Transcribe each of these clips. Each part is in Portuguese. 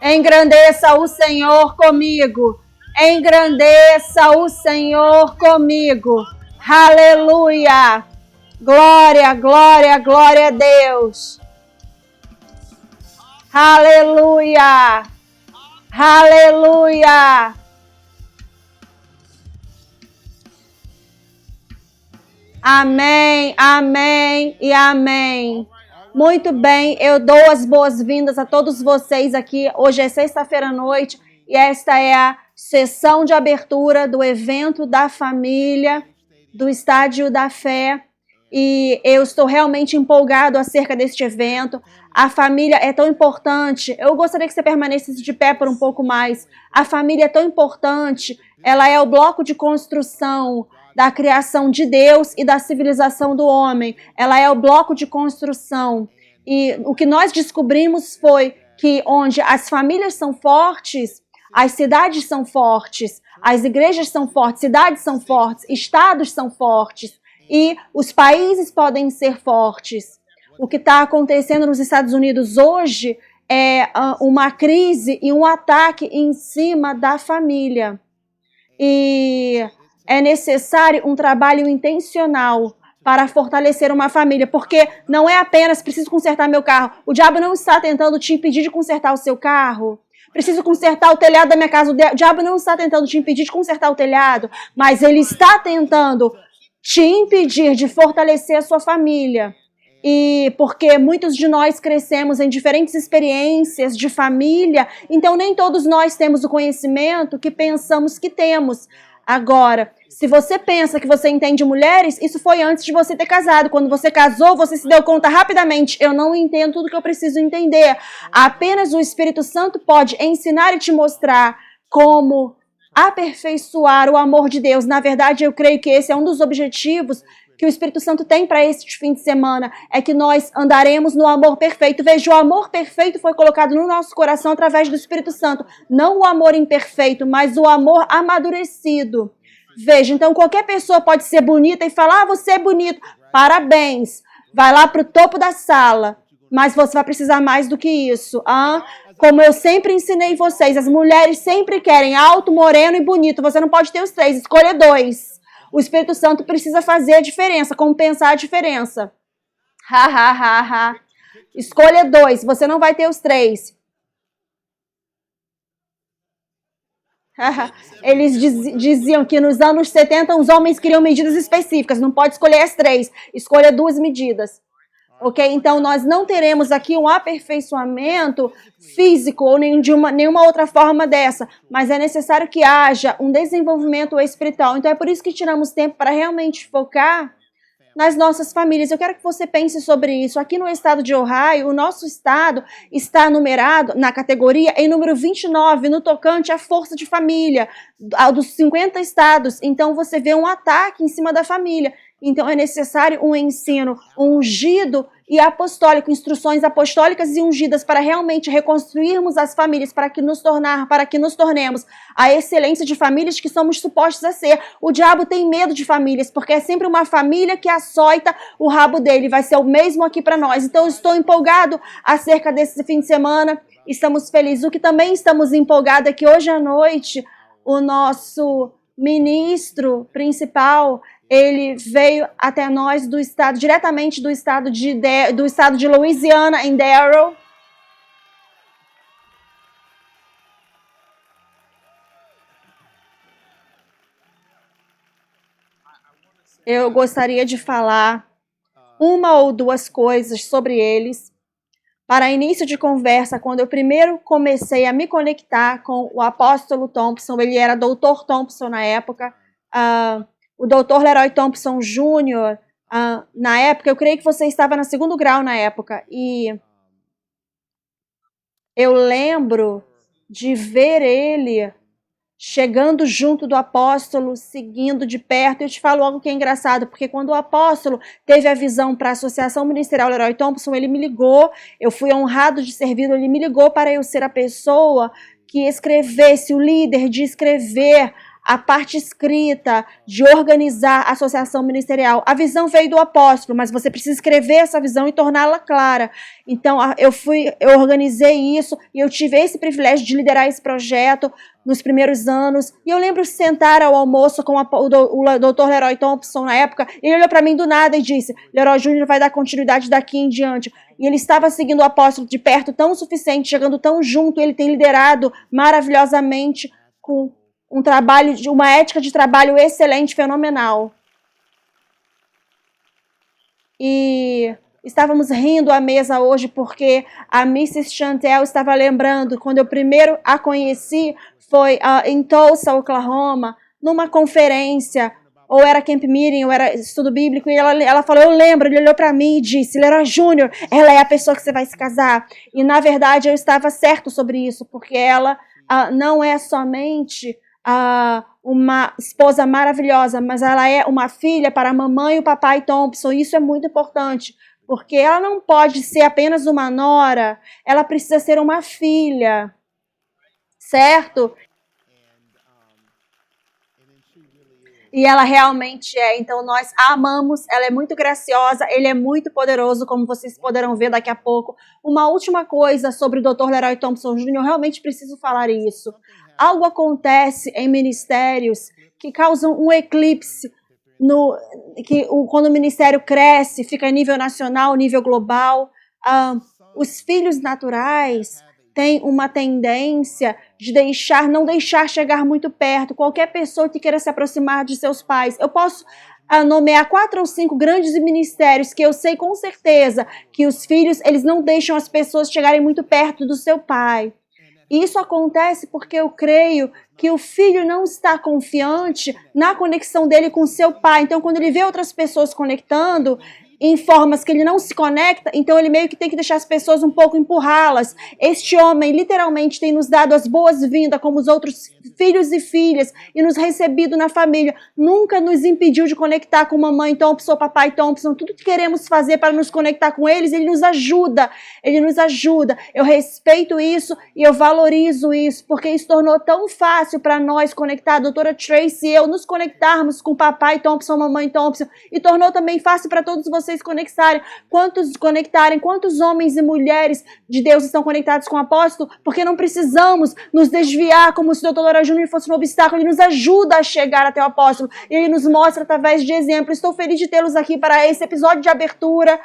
Engrandeça o Senhor comigo. Engrandeça o Senhor comigo. Aleluia. Glória, glória, glória a Deus. Aleluia. Aleluia. Amém, amém e amém. Muito bem, eu dou as boas-vindas a todos vocês aqui. Hoje é sexta-feira à noite e esta é a sessão de abertura do evento da família, do Estádio da Fé. E eu estou realmente empolgado acerca deste evento. A família é tão importante. Eu gostaria que você permanecesse de pé por um pouco mais. A família é tão importante. Ela é o bloco de construção da criação de Deus e da civilização do homem. Ela é o bloco de construção. E o que nós descobrimos foi que onde as famílias são fortes, as cidades são fortes, as igrejas são fortes, cidades são fortes, estados são fortes e os países podem ser fortes. O que está acontecendo nos Estados Unidos hoje é uma crise e um ataque em cima da família. E é necessário um trabalho intencional para fortalecer uma família, porque não é apenas preciso consertar meu carro. O diabo não está tentando te impedir de consertar o seu carro. Preciso consertar o telhado da minha casa. O diabo não está tentando te impedir de consertar o telhado, mas ele está tentando te impedir de fortalecer a sua família. E porque muitos de nós crescemos em diferentes experiências de família, então nem todos nós temos o conhecimento que pensamos que temos. Agora, se você pensa que você entende mulheres, isso foi antes de você ter casado. Quando você casou, você se deu conta rapidamente. Eu não entendo tudo que eu preciso entender. Apenas o Espírito Santo pode ensinar e te mostrar como aperfeiçoar o amor de Deus. Na verdade, eu creio que esse é um dos objetivos que o Espírito Santo tem para este fim de semana, é que nós andaremos no amor perfeito. Veja, o amor perfeito foi colocado no nosso coração através do Espírito Santo. Não o amor imperfeito, mas o amor amadurecido. Veja, então qualquer pessoa pode ser bonita e falar, você é bonito, parabéns, vai lá para o topo da sala, mas você vai precisar mais do que isso. Como eu sempre ensinei vocês, as mulheres sempre querem alto, moreno e bonito, você não pode ter os três, escolha dois. O Espírito Santo precisa fazer a diferença, compensar a diferença. Escolha dois, você não vai ter os três. Eles diziam que nos anos 70 os homens queriam medidas específicas, não pode escolher as três, escolha duas medidas. Ok? Então nós não teremos aqui um aperfeiçoamento físico ou nenhuma outra forma dessa, mas é necessário que haja um desenvolvimento espiritual. Então é por isso que tiramos tempo para realmente focar nas nossas famílias. Eu quero que você pense sobre isso. Aqui no estado de Ohio, o nosso estado está numerado na categoria em número 29, no tocante à força de família, dos 50 estados. Então você vê um ataque em cima da família. Então é necessário um ensino ungido e apostólico, instruções apostólicas e ungidas para realmente reconstruirmos as famílias, para que nos tornemos a excelência de famílias que somos supostos a ser. O diabo tem medo de famílias, porque é sempre uma família que açoita o rabo dele. Vai ser o mesmo aqui para nós. Então eu estou empolgado acerca desse fim de semana. Estamos felizes. O que também estamos empolgados é que hoje à noite o nosso ministro principal, ele veio até nós diretamente do estado de Louisiana, em Darrow. Eu gostaria de falar uma ou duas coisas sobre eles. Para início de conversa, quando eu primeiro comecei a me conectar com o apóstolo Thompson, ele era doutor Thompson na época, o doutor Leroy Thompson Jr., na época, eu creio que você estava no segundo grau na época, e eu lembro de ver ele chegando junto do apóstolo, seguindo de perto. Eu te falo algo que é engraçado, porque quando o apóstolo teve a visão para a Associação Ministerial Leroy Thompson, ele me ligou, eu fui honrado de servir, ele me ligou para eu ser a pessoa que escrevesse, o líder de escrever a parte escrita de organizar a associação ministerial. A visão veio do apóstolo, mas você precisa escrever essa visão e torná-la clara. Então, eu organizei isso e eu tive esse privilégio de liderar esse projeto nos primeiros anos. E eu lembro de sentar ao almoço com o Dr. Leroy Thompson na época. Ele olhou para mim do nada e disse: Leroy Júnior vai dar continuidade daqui em diante. E ele estava seguindo o apóstolo de perto tão suficiente, chegando tão junto. Ele tem liderado maravilhosamente com um trabalho, uma ética de trabalho excelente, fenomenal. E estávamos rindo à mesa hoje porque a Mrs. Chantel estava lembrando, quando eu primeiro a conheci, foi em Tulsa, Oklahoma, numa conferência, ou era camp meeting, ou era estudo bíblico, e ela falou, eu lembro, ele olhou para mim e disse, Leroy Júnior, ela é a pessoa que você vai se casar. E na verdade eu estava certo sobre isso, porque ela não é somente uma esposa maravilhosa, mas ela é uma filha para a mamãe e o papai Thompson. Isso é muito importante, porque ela não pode ser apenas uma nora, ela precisa ser uma filha, certo? E ela realmente é. Então nós a amamos, ela é muito graciosa, ele é muito poderoso, como vocês poderão ver daqui a pouco. Uma última coisa sobre o Dr. Leroy Thompson Jr., eu realmente preciso falar isso. Algo acontece em ministérios que causam um eclipse, quando o ministério cresce, fica em nível nacional, nível global. Os filhos naturais têm uma tendência de não deixar chegar muito perto. Qualquer pessoa que queira se aproximar de seus pais. Eu posso nomear 4 ou 5 grandes ministérios que eu sei com certeza que os filhos, eles não deixam as pessoas chegarem muito perto do seu pai. E isso acontece porque eu creio que o filho não está confiante na conexão dele com seu pai. Então, quando ele vê outras pessoas conectando em formas que ele não se conecta, então ele meio que tem que deixar as pessoas um pouco empurrá-las. Este homem literalmente tem nos dado as boas-vindas como os outros filhos e filhas e nos recebido na família. Nunca nos impediu de conectar com mamãe Thompson, papai Thompson. Tudo que queremos fazer para nos conectar com eles, ele nos ajuda. Ele nos ajuda. Eu respeito isso e eu valorizo isso, porque isso tornou tão fácil para nós conectar, a doutora Tracy e eu, nos conectarmos com papai Thompson, mamãe Thompson, e tornou também fácil para todos vocês conectarem. Quantos homens e mulheres de Deus estão conectados com o apóstolo? Porque não precisamos nos desviar como se o Dr. Leroy Júnior fosse um obstáculo. Ele nos ajuda a chegar até o apóstolo. Ele nos mostra através de exemplos. Estou feliz de tê-los aqui para esse episódio de abertura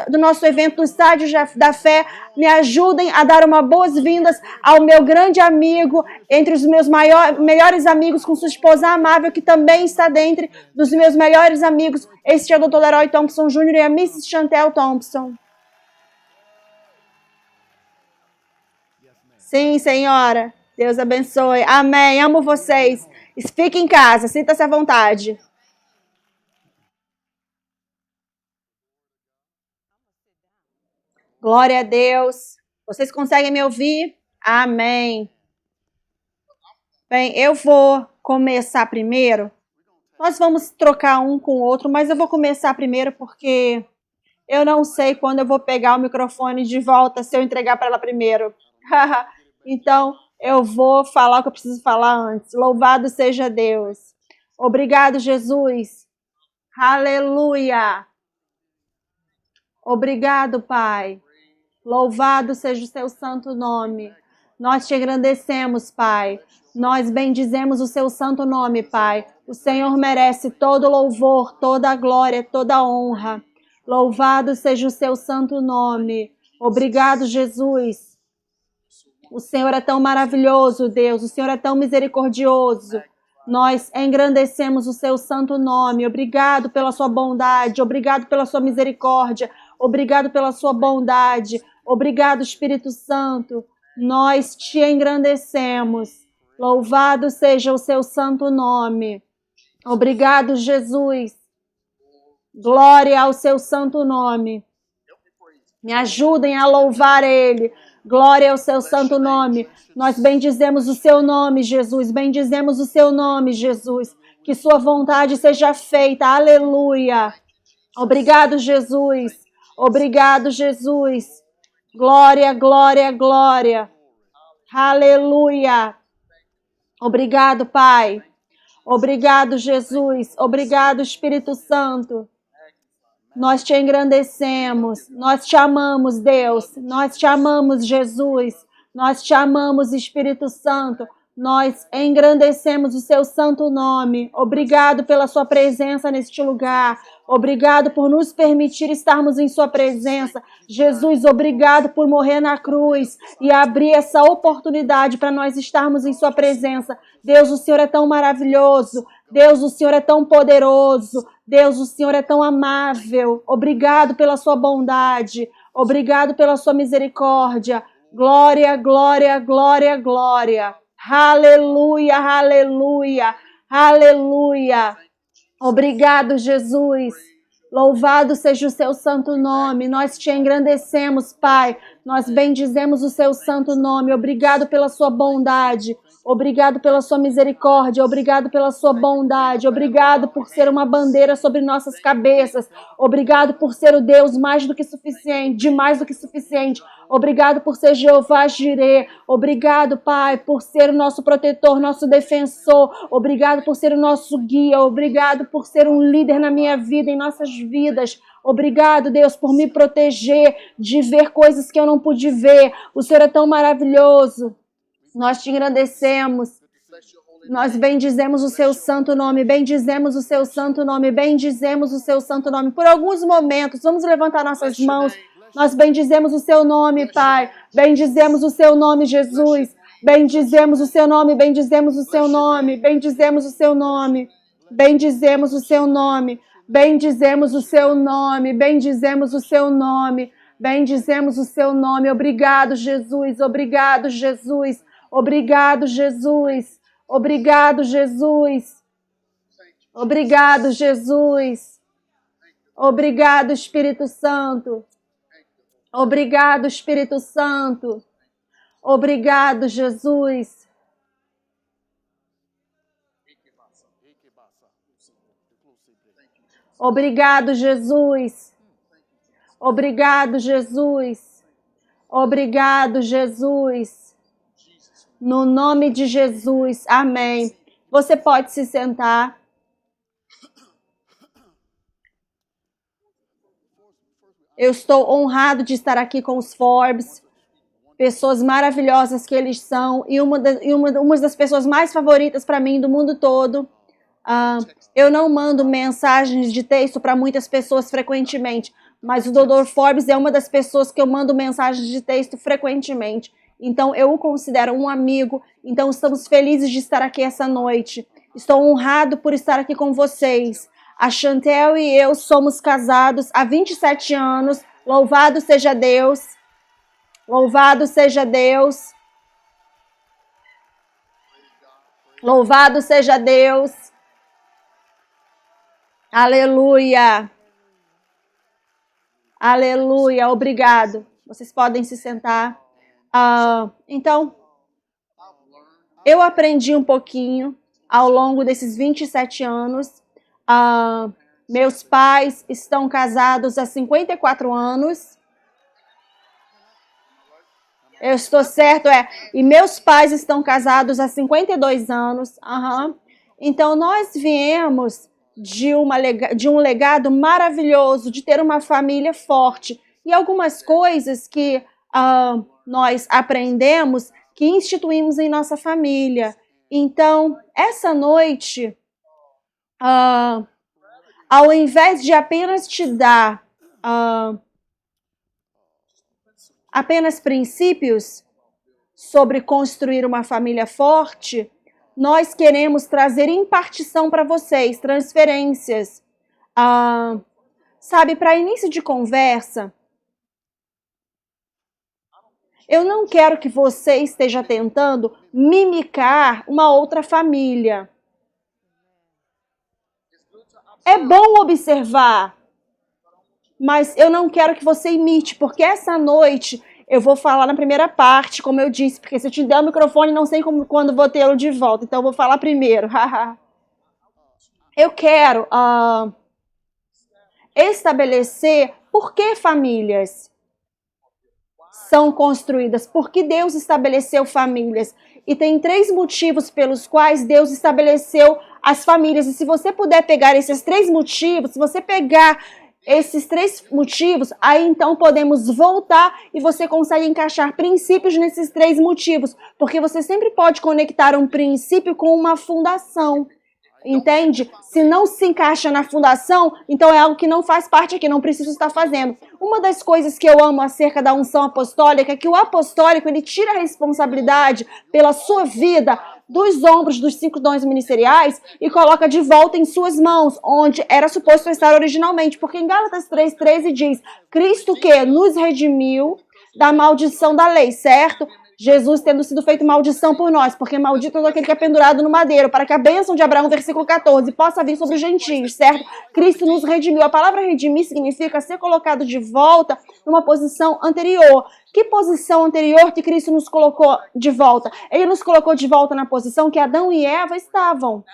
do nosso evento do Estádio da Fé. Me ajudem a dar uma boas-vindas ao meu grande amigo, entre os meus melhores amigos, com sua esposa amável, que também está dentre dos meus melhores amigos. Este é o Dr. Leroy Thompson Jr. e a Mrs. Chantel Thompson. Sim, senhora. Deus abençoe. Amém. Amo vocês. Fique em casa. Sinta-se à vontade. Glória a Deus. Vocês conseguem me ouvir? Amém. Bem, eu vou começar primeiro. Nós vamos trocar um com o outro, mas eu vou começar primeiro porque eu não sei quando eu vou pegar o microfone de volta se eu entregar para ela primeiro. Então, eu vou falar o que eu preciso falar antes. Louvado seja Deus. Obrigado, Jesus. Aleluia. Obrigado, Pai. Louvado seja o seu santo nome. Nós te agradecemos, Pai. Nós bendizemos o seu santo nome, Pai. O Senhor merece todo louvor, toda a glória, toda a honra. Louvado seja o seu santo nome. Obrigado, Jesus. O Senhor é tão maravilhoso, Deus. O Senhor é tão misericordioso. Nós engrandecemos o seu santo nome. Obrigado pela sua bondade. Obrigado pela sua misericórdia. Obrigado pela sua bondade. Obrigado, Espírito Santo. Nós te engrandecemos. Louvado seja o seu santo nome. Obrigado, Jesus. Glória ao seu santo nome. Me ajudem a louvar Ele. Glória ao seu santo nome. Nós bendizemos o seu nome, Jesus. Bendizemos o seu nome, Jesus. Que sua vontade seja feita. Aleluia. Obrigado, Jesus. Obrigado, Jesus. Glória, glória, glória. Aleluia. Obrigado, Pai. Obrigado, Jesus. Obrigado, Espírito Santo. Nós te engrandecemos. Nós te amamos, Deus. Nós te amamos, Jesus. Nós te amamos, Espírito Santo. Nós engrandecemos o seu santo nome. Obrigado pela sua presença neste lugar. Obrigado por nos permitir estarmos em sua presença. Jesus, obrigado por morrer na cruz e abrir essa oportunidade para nós estarmos em sua presença. Deus, o Senhor é tão maravilhoso. Deus, o Senhor é tão poderoso. Deus, o Senhor é tão amável. Obrigado pela sua bondade. Obrigado pela sua misericórdia. Glória, glória, glória, glória. Aleluia, aleluia, aleluia. Obrigado, Jesus. Louvado seja o seu santo nome. Nós te engrandecemos, Pai. Nós bendizemos o seu santo nome. Obrigado pela sua bondade. Obrigado pela sua misericórdia. Obrigado pela sua bondade. Obrigado por ser uma bandeira sobre nossas cabeças. Obrigado por ser o Deus mais do que suficiente, demais do que suficiente. Obrigado por ser Jeová Jireh. Obrigado, Pai, por ser o nosso protetor, nosso defensor. Obrigado por ser o nosso guia. Obrigado por ser um líder na minha vida, em nossas vidas. Obrigado, Deus, por me proteger de ver coisas que eu não pude ver. O Senhor é tão maravilhoso. Nós te agradecemos. Nós bendizemos o seu santo nome, bendizemos o seu santo nome, bendizemos o seu santo nome. Por alguns momentos, vamos levantar nossas mãos. Nós bendizemos o seu nome, Pai. Bendizemos o seu nome, Jesus. Bendizemos o seu nome, bendizemos o seu nome, bendizemos o seu nome. Bendizemos o seu nome, bendizemos o seu nome, bendizemos o seu nome, bendizemos o seu nome. Obrigado, Jesus. Obrigado, Jesus. Obrigado, Jesus. Obrigado, Jesus. Obrigado, Jesus. Obrigado, Espírito Santo. Obrigado, Espírito Santo. Obrigado, Jesus. Obrigado, Jesus. Obrigado, Jesus. Obrigado, Jesus. No nome de Jesus. Amém. Você pode se sentar. Eu estou honrado de estar aqui com os Forbes, pessoas maravilhosas que eles são, e uma das pessoas mais favoritas para mim do mundo todo. Eu não mando mensagens de texto para muitas pessoas frequentemente, mas o Dr. Forbes é uma das pessoas que eu mando mensagens de texto frequentemente. Então, eu o considero um amigo. Então, estamos felizes de estar aqui essa noite. Estou honrado por estar aqui com vocês. A Chantel e eu somos casados há 27 anos. Louvado seja Deus. Louvado seja Deus. Louvado seja Deus. Aleluia. Aleluia. Obrigado. Vocês podem se sentar. Então, eu aprendi um pouquinho ao longo desses 27 anos. Meus pais estão casados há 54 anos. Eu estou certo, E meus pais estão casados há 52 anos. Então, nós viemos de um legado maravilhoso, de ter uma família forte. E algumas coisas que nós aprendemos, que instituímos em nossa família. Então, essa noite, ao invés de apenas te dar apenas princípios sobre construir uma família forte, nós queremos trazer impartição para vocês, transferências. Sabe, para início de conversa, eu não quero que você esteja tentando mimicar uma outra família. É bom observar, mas eu não quero que você imite, porque essa noite eu vou falar na primeira parte, como eu disse, porque se eu te der o microfone, não sei quando vou tê-lo de volta, então eu vou falar primeiro. Eu quero estabelecer por que famílias. são construídas? Por que Deus estabeleceu famílias? E tem 3 motivos pelos quais Deus estabeleceu as famílias. E se você puder pegar esses 3 motivos, se você pegar esses 3 motivos, aí então podemos voltar e você consegue encaixar princípios nesses 3 motivos. Porque você sempre pode conectar um princípio com uma fundação. Entende? Se não se encaixa na fundação, então é algo que não faz parte aqui, não precisa estar fazendo. Uma das coisas que eu amo acerca da unção apostólica é que o apostólico, ele tira a responsabilidade pela sua vida dos ombros dos 5 dons ministeriais e coloca de volta em suas mãos, onde era suposto estar originalmente. Porque em Gálatas 3,13 diz, Cristo que nos redimiu da maldição da lei, certo? Jesus tendo sido feito maldição por nós, porque maldito todo aquele que é pendurado no madeiro, para que a bênção de Abraão, versículo 14, possa vir sobre os gentios, certo? Cristo nos redimiu. A palavra redimir significa ser colocado de volta numa posição anterior. Que posição anterior que Cristo nos colocou de volta? Ele nos colocou de volta na posição que Adão e Eva estavam.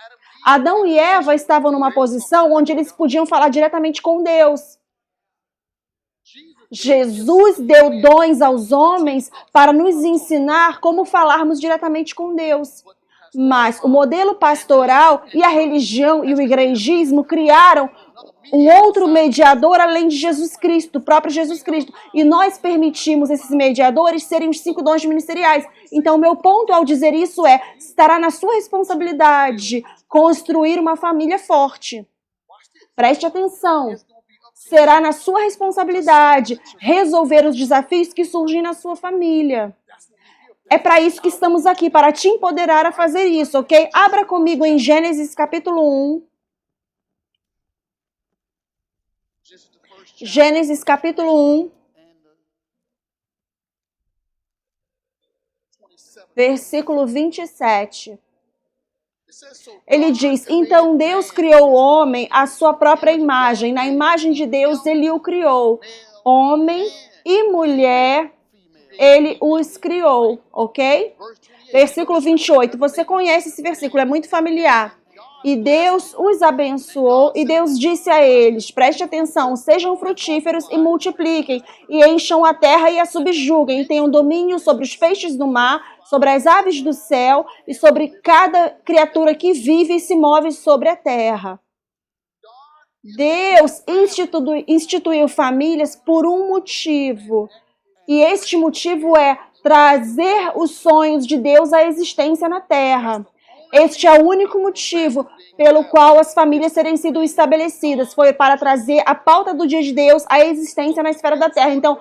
Adão e Eva estavam numa posição onde eles podiam falar diretamente com Deus. Jesus deu dons aos homens para nos ensinar como falarmos diretamente com Deus. Mas o modelo pastoral e a religião e o igrejismo criaram um outro mediador além de Jesus Cristo, o próprio Jesus Cristo. E nós permitimos esses mediadores serem os 5 dons ministeriais. Então, meu ponto ao dizer isso é, estará na sua responsabilidade construir uma família forte. Preste atenção. Será na sua responsabilidade resolver os desafios que surgem na sua família. É para isso que estamos aqui, para te empoderar a fazer isso, ok? Abra comigo em Gênesis capítulo 1. Gênesis capítulo 1. Versículo 27. Ele diz, então Deus criou o homem à sua própria imagem. Na imagem de Deus, ele o criou. Homem e mulher, ele os criou, ok? Versículo 28. Você conhece esse versículo, é muito familiar. E Deus os abençoou e Deus disse a eles, preste atenção, sejam frutíferos e multipliquem, e encham a terra e a subjuguem, e tenham domínio sobre os peixes do mar, sobre as aves do céu e sobre cada criatura que vive e se move sobre a terra. Deus instituiu famílias por um motivo. E este motivo é trazer os sonhos de Deus à existência na terra. Este é o único motivo pelo qual as famílias terem sido estabelecidas. Foi para trazer a pauta do dia de Deus à existência na esfera da terra. Então,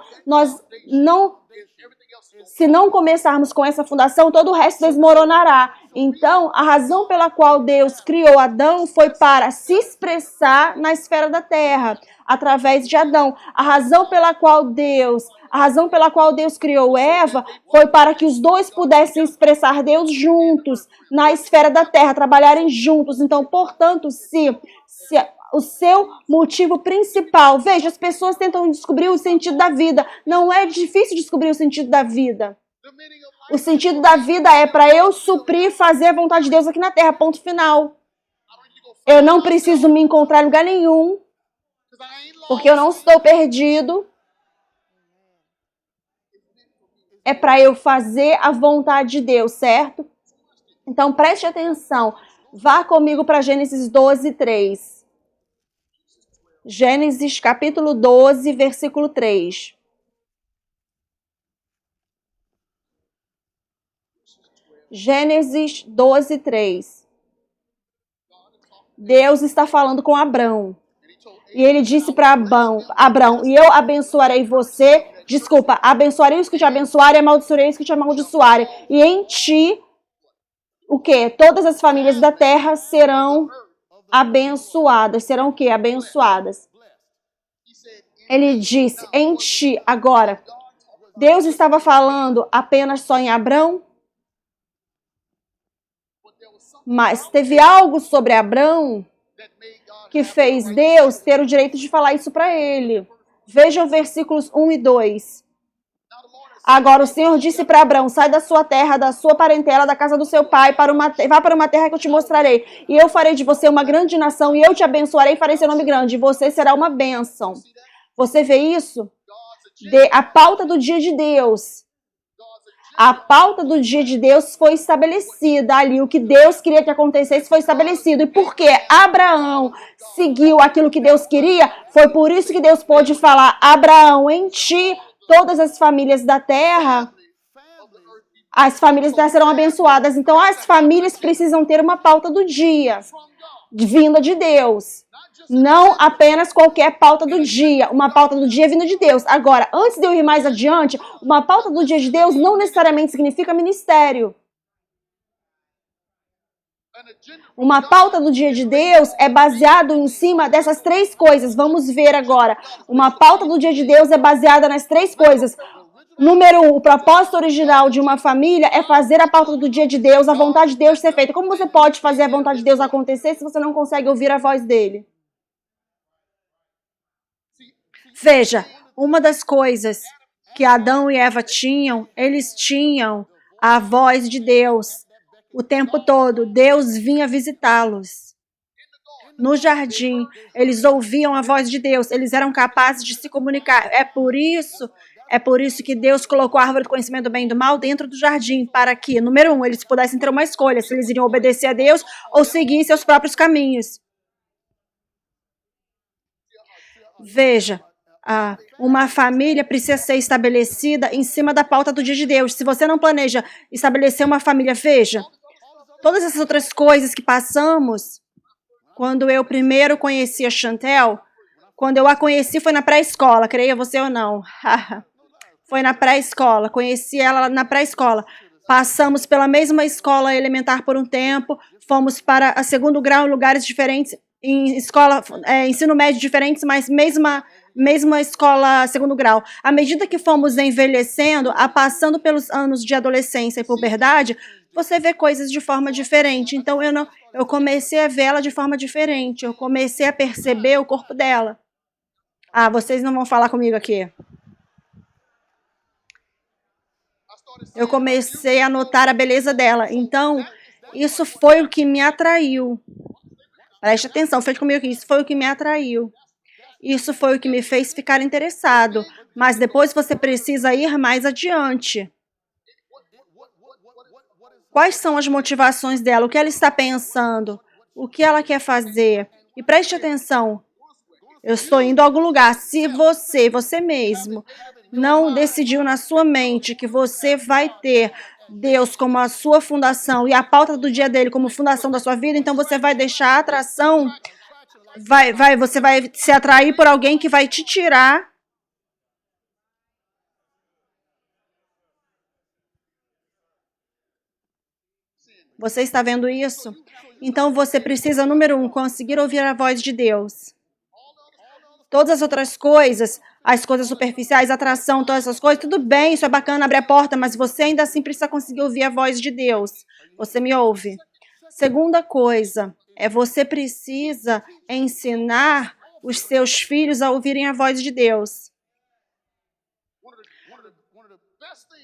se não começarmos com essa fundação, todo o resto desmoronará. Então, a razão pela qual Deus criou Adão foi para se expressar na esfera da terra, através de Adão. A razão pela qual Deus criou Eva foi para que os dois pudessem expressar Deus juntos, na esfera da terra, trabalharem juntos. Então, portanto, se o seu motivo principal... Veja, as pessoas tentam descobrir o sentido da vida. Não é difícil descobrir o sentido da vida. O sentido da vida é para eu suprir e fazer a vontade de Deus aqui na terra, ponto final. Eu não preciso me encontrar em lugar nenhum, porque eu não estou perdido. É para eu fazer a vontade de Deus, certo? Então, preste atenção. Vá comigo para Gênesis 12, 3. Gênesis capítulo 12, versículo 3. Gênesis 12, 3. Deus está falando com Abrão. E ele disse para Abrão, e eu abençoarei você, abençoarei os que te abençoarem, amaldiçoarei os que te amaldiçoarem. E em ti, o quê? Todas as famílias da terra serão abençoadas. Serão o quê? Abençoadas. Ele disse, em ti. Agora, Deus estava falando apenas só em Abrão? Mas teve algo sobre Abrão que fez Deus ter o direito de falar isso para ele. Vejam versículos 1 e 2. Agora o Senhor disse para Abrão, sai da sua terra, da sua parentela, da casa do seu pai, vá para uma terra que eu te mostrarei. E eu farei de você uma grande nação, e eu te abençoarei e farei seu nome grande, e você será uma bênção. Você vê isso? a pauta do dia de Deus. A pauta do dia de Deus foi estabelecida ali. O que Deus queria que acontecesse foi estabelecido. E porque Abraão seguiu aquilo que Deus queria, foi por isso que Deus pôde falar: Abraão, em ti todas as famílias da terra, as famílias da terra serão abençoadas. Então as famílias precisam ter uma pauta do dia, vinda de Deus. Não apenas qualquer pauta do dia. Uma pauta do dia vinda de Deus. Agora, antes de eu ir mais adiante, uma pauta do dia de Deus não necessariamente significa ministério. Uma pauta do dia de Deus é baseado em cima dessas três coisas. Vamos ver agora. Uma pauta do dia de Deus é baseada nas três coisas. Número 1, o propósito original de uma família é fazer a pauta do dia de Deus, a vontade de Deus ser feita. Como você pode fazer a vontade de Deus acontecer se você não consegue ouvir a voz dele? Veja, uma das coisas que Adão e Eva tinham, eles tinham a voz de Deus o tempo todo. Deus vinha visitá-los. No jardim, eles ouviam a voz de Deus, eles eram capazes de se comunicar. É por isso que Deus colocou a árvore do conhecimento do bem e do mal dentro do jardim, para que, número 1, eles pudessem ter uma escolha, se eles iriam obedecer a Deus ou seguir seus próprios caminhos. Veja, uma família precisa ser estabelecida em cima da pauta do dia de Deus. Se você não planeja estabelecer uma família, veja, todas essas outras coisas que passamos, quando eu primeiro conheci a Chantel, quando eu a conheci foi na pré-escola, creia você ou não. Foi na pré-escola, conheci ela na pré-escola. Passamos pela mesma escola elementar por um tempo, fomos para a segundo grau em lugares diferentes, em escola, ensino médio diferentes, mas mesma escola segundo grau. À medida que fomos envelhecendo, passando pelos anos de adolescência e puberdade, você vê coisas de forma diferente. Então eu comecei a vê-la de forma diferente. Eu comecei a perceber o corpo dela. Vocês não vão falar comigo aqui. Eu comecei a notar a beleza dela. Então, isso foi o que me atraiu. Preste atenção, fecha comigo aqui. Isso foi o que me atraiu. Isso foi o que me fez ficar interessado. Mas depois você precisa ir mais adiante. Quais são as motivações dela? O que ela está pensando? O que ela quer fazer? E preste atenção. Eu estou indo a algum lugar. Se você mesmo, não decidiu na sua mente que você vai ter Deus como a sua fundação e a pauta do dia dele como fundação da sua vida, então você vai deixar a atração, você vai se atrair por alguém que vai te tirar. Você está vendo isso? Então você precisa, número 1, conseguir ouvir a voz de Deus. Todas as outras coisas, as coisas superficiais, atração, todas essas coisas, tudo bem, isso é bacana, abre a porta, mas você ainda assim precisa conseguir ouvir a voz de Deus. Você me ouve? Segunda coisa, você precisa ensinar os seus filhos a ouvirem a voz de Deus.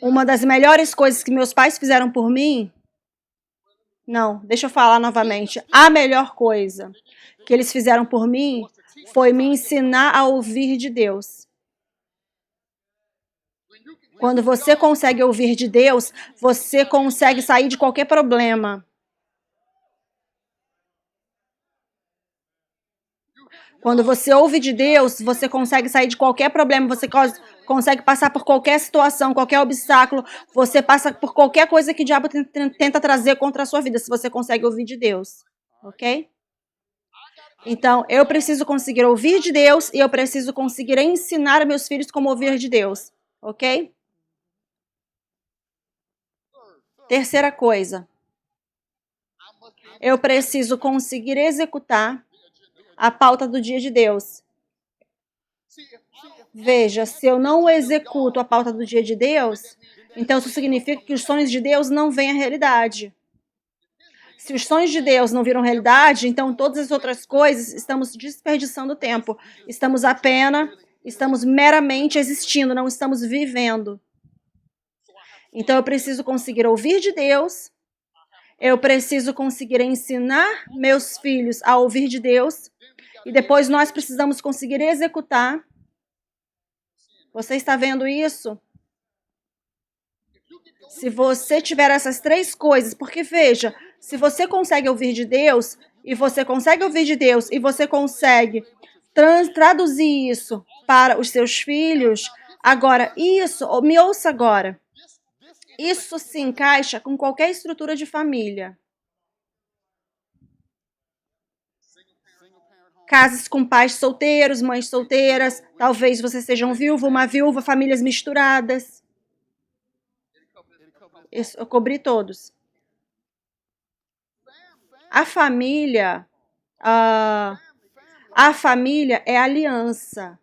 Uma das melhores coisas que meus pais fizeram por mim, não, deixa eu falar novamente, a melhor coisa que eles fizeram por mim foi me ensinar a ouvir de Deus. Quando você consegue ouvir de Deus, você consegue sair de qualquer problema. Quando você ouve de Deus, você consegue sair de qualquer problema, você consegue passar por qualquer situação, qualquer obstáculo, você passa por qualquer coisa que o diabo tenta trazer contra a sua vida, se você consegue ouvir de Deus. Ok? Então, eu preciso conseguir ouvir de Deus e eu preciso conseguir ensinar a meus filhos como ouvir de Deus. Ok? Terceira coisa. Eu preciso conseguir executar a pauta do dia de Deus. Veja, se eu não executo a pauta do dia de Deus, então isso significa que os sonhos de Deus não vêm à realidade. Se os sonhos de Deus não viram realidade, então todas as outras coisas estamos desperdiçando tempo. Estamos meramente existindo, não estamos vivendo. Então eu preciso conseguir ouvir de Deus, eu preciso conseguir ensinar meus filhos a ouvir de Deus, e depois nós precisamos conseguir executar Você está vendo isso? Se você tiver essas três coisas, porque veja, se você consegue ouvir de Deus, e você consegue ouvir de Deus, e você consegue traduzir isso para os seus filhos, agora, isso, me ouça agora, isso se encaixa com qualquer estrutura de família. Casas com pais solteiros, mães solteiras, talvez você seja um viúvo, uma viúva, famílias misturadas. Eu cobri todos. A família é aliança.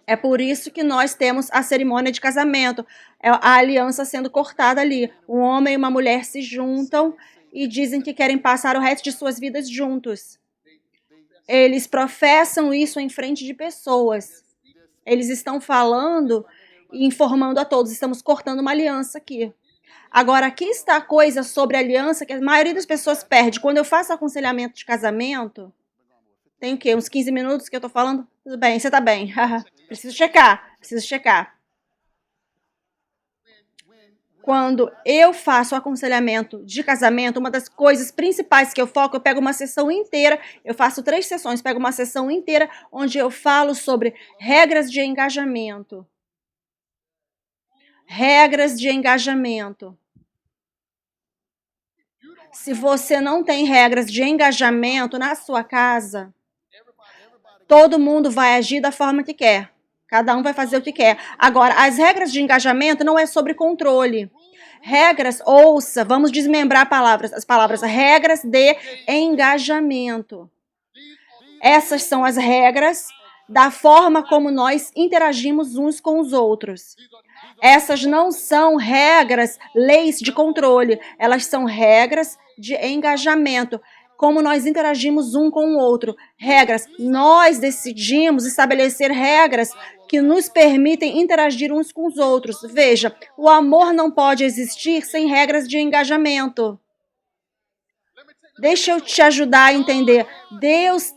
É por isso que nós temos a cerimônia de casamento, a aliança sendo cortada ali. Um homem e uma mulher se juntam e dizem que querem passar o resto de suas vidas juntos. Eles professam isso em frente de pessoas. Eles estão falando e informando a todos. Estamos cortando uma aliança aqui. Agora, aqui está a coisa sobre aliança que a maioria das pessoas perde. Quando eu faço aconselhamento de casamento, tem o quê? Uns 15 minutos que eu tô falando? Tudo bem, você tá bem. Preciso checar. Quando eu faço aconselhamento de casamento, uma das coisas principais que eu foco, eu pego uma sessão inteira, eu faço 3 sessões, pego uma sessão inteira onde eu falo sobre regras de engajamento. Regras de engajamento. Se você não tem regras de engajamento na sua casa, todo mundo vai agir da forma que quer. Cada um vai fazer o que quer. Agora, as regras de engajamento não é sobre controle. Regras, ouça, vamos desmembrar as palavras, regras de engajamento. Essas são as regras da forma como nós interagimos uns com os outros. Essas não são regras, leis de controle, elas são regras de engajamento. Como nós interagimos um com o outro. Regras. Nós decidimos estabelecer regras que nos permitem interagir uns com os outros. Veja, o amor não pode existir sem regras de engajamento. Deixa eu te ajudar a entender. Deus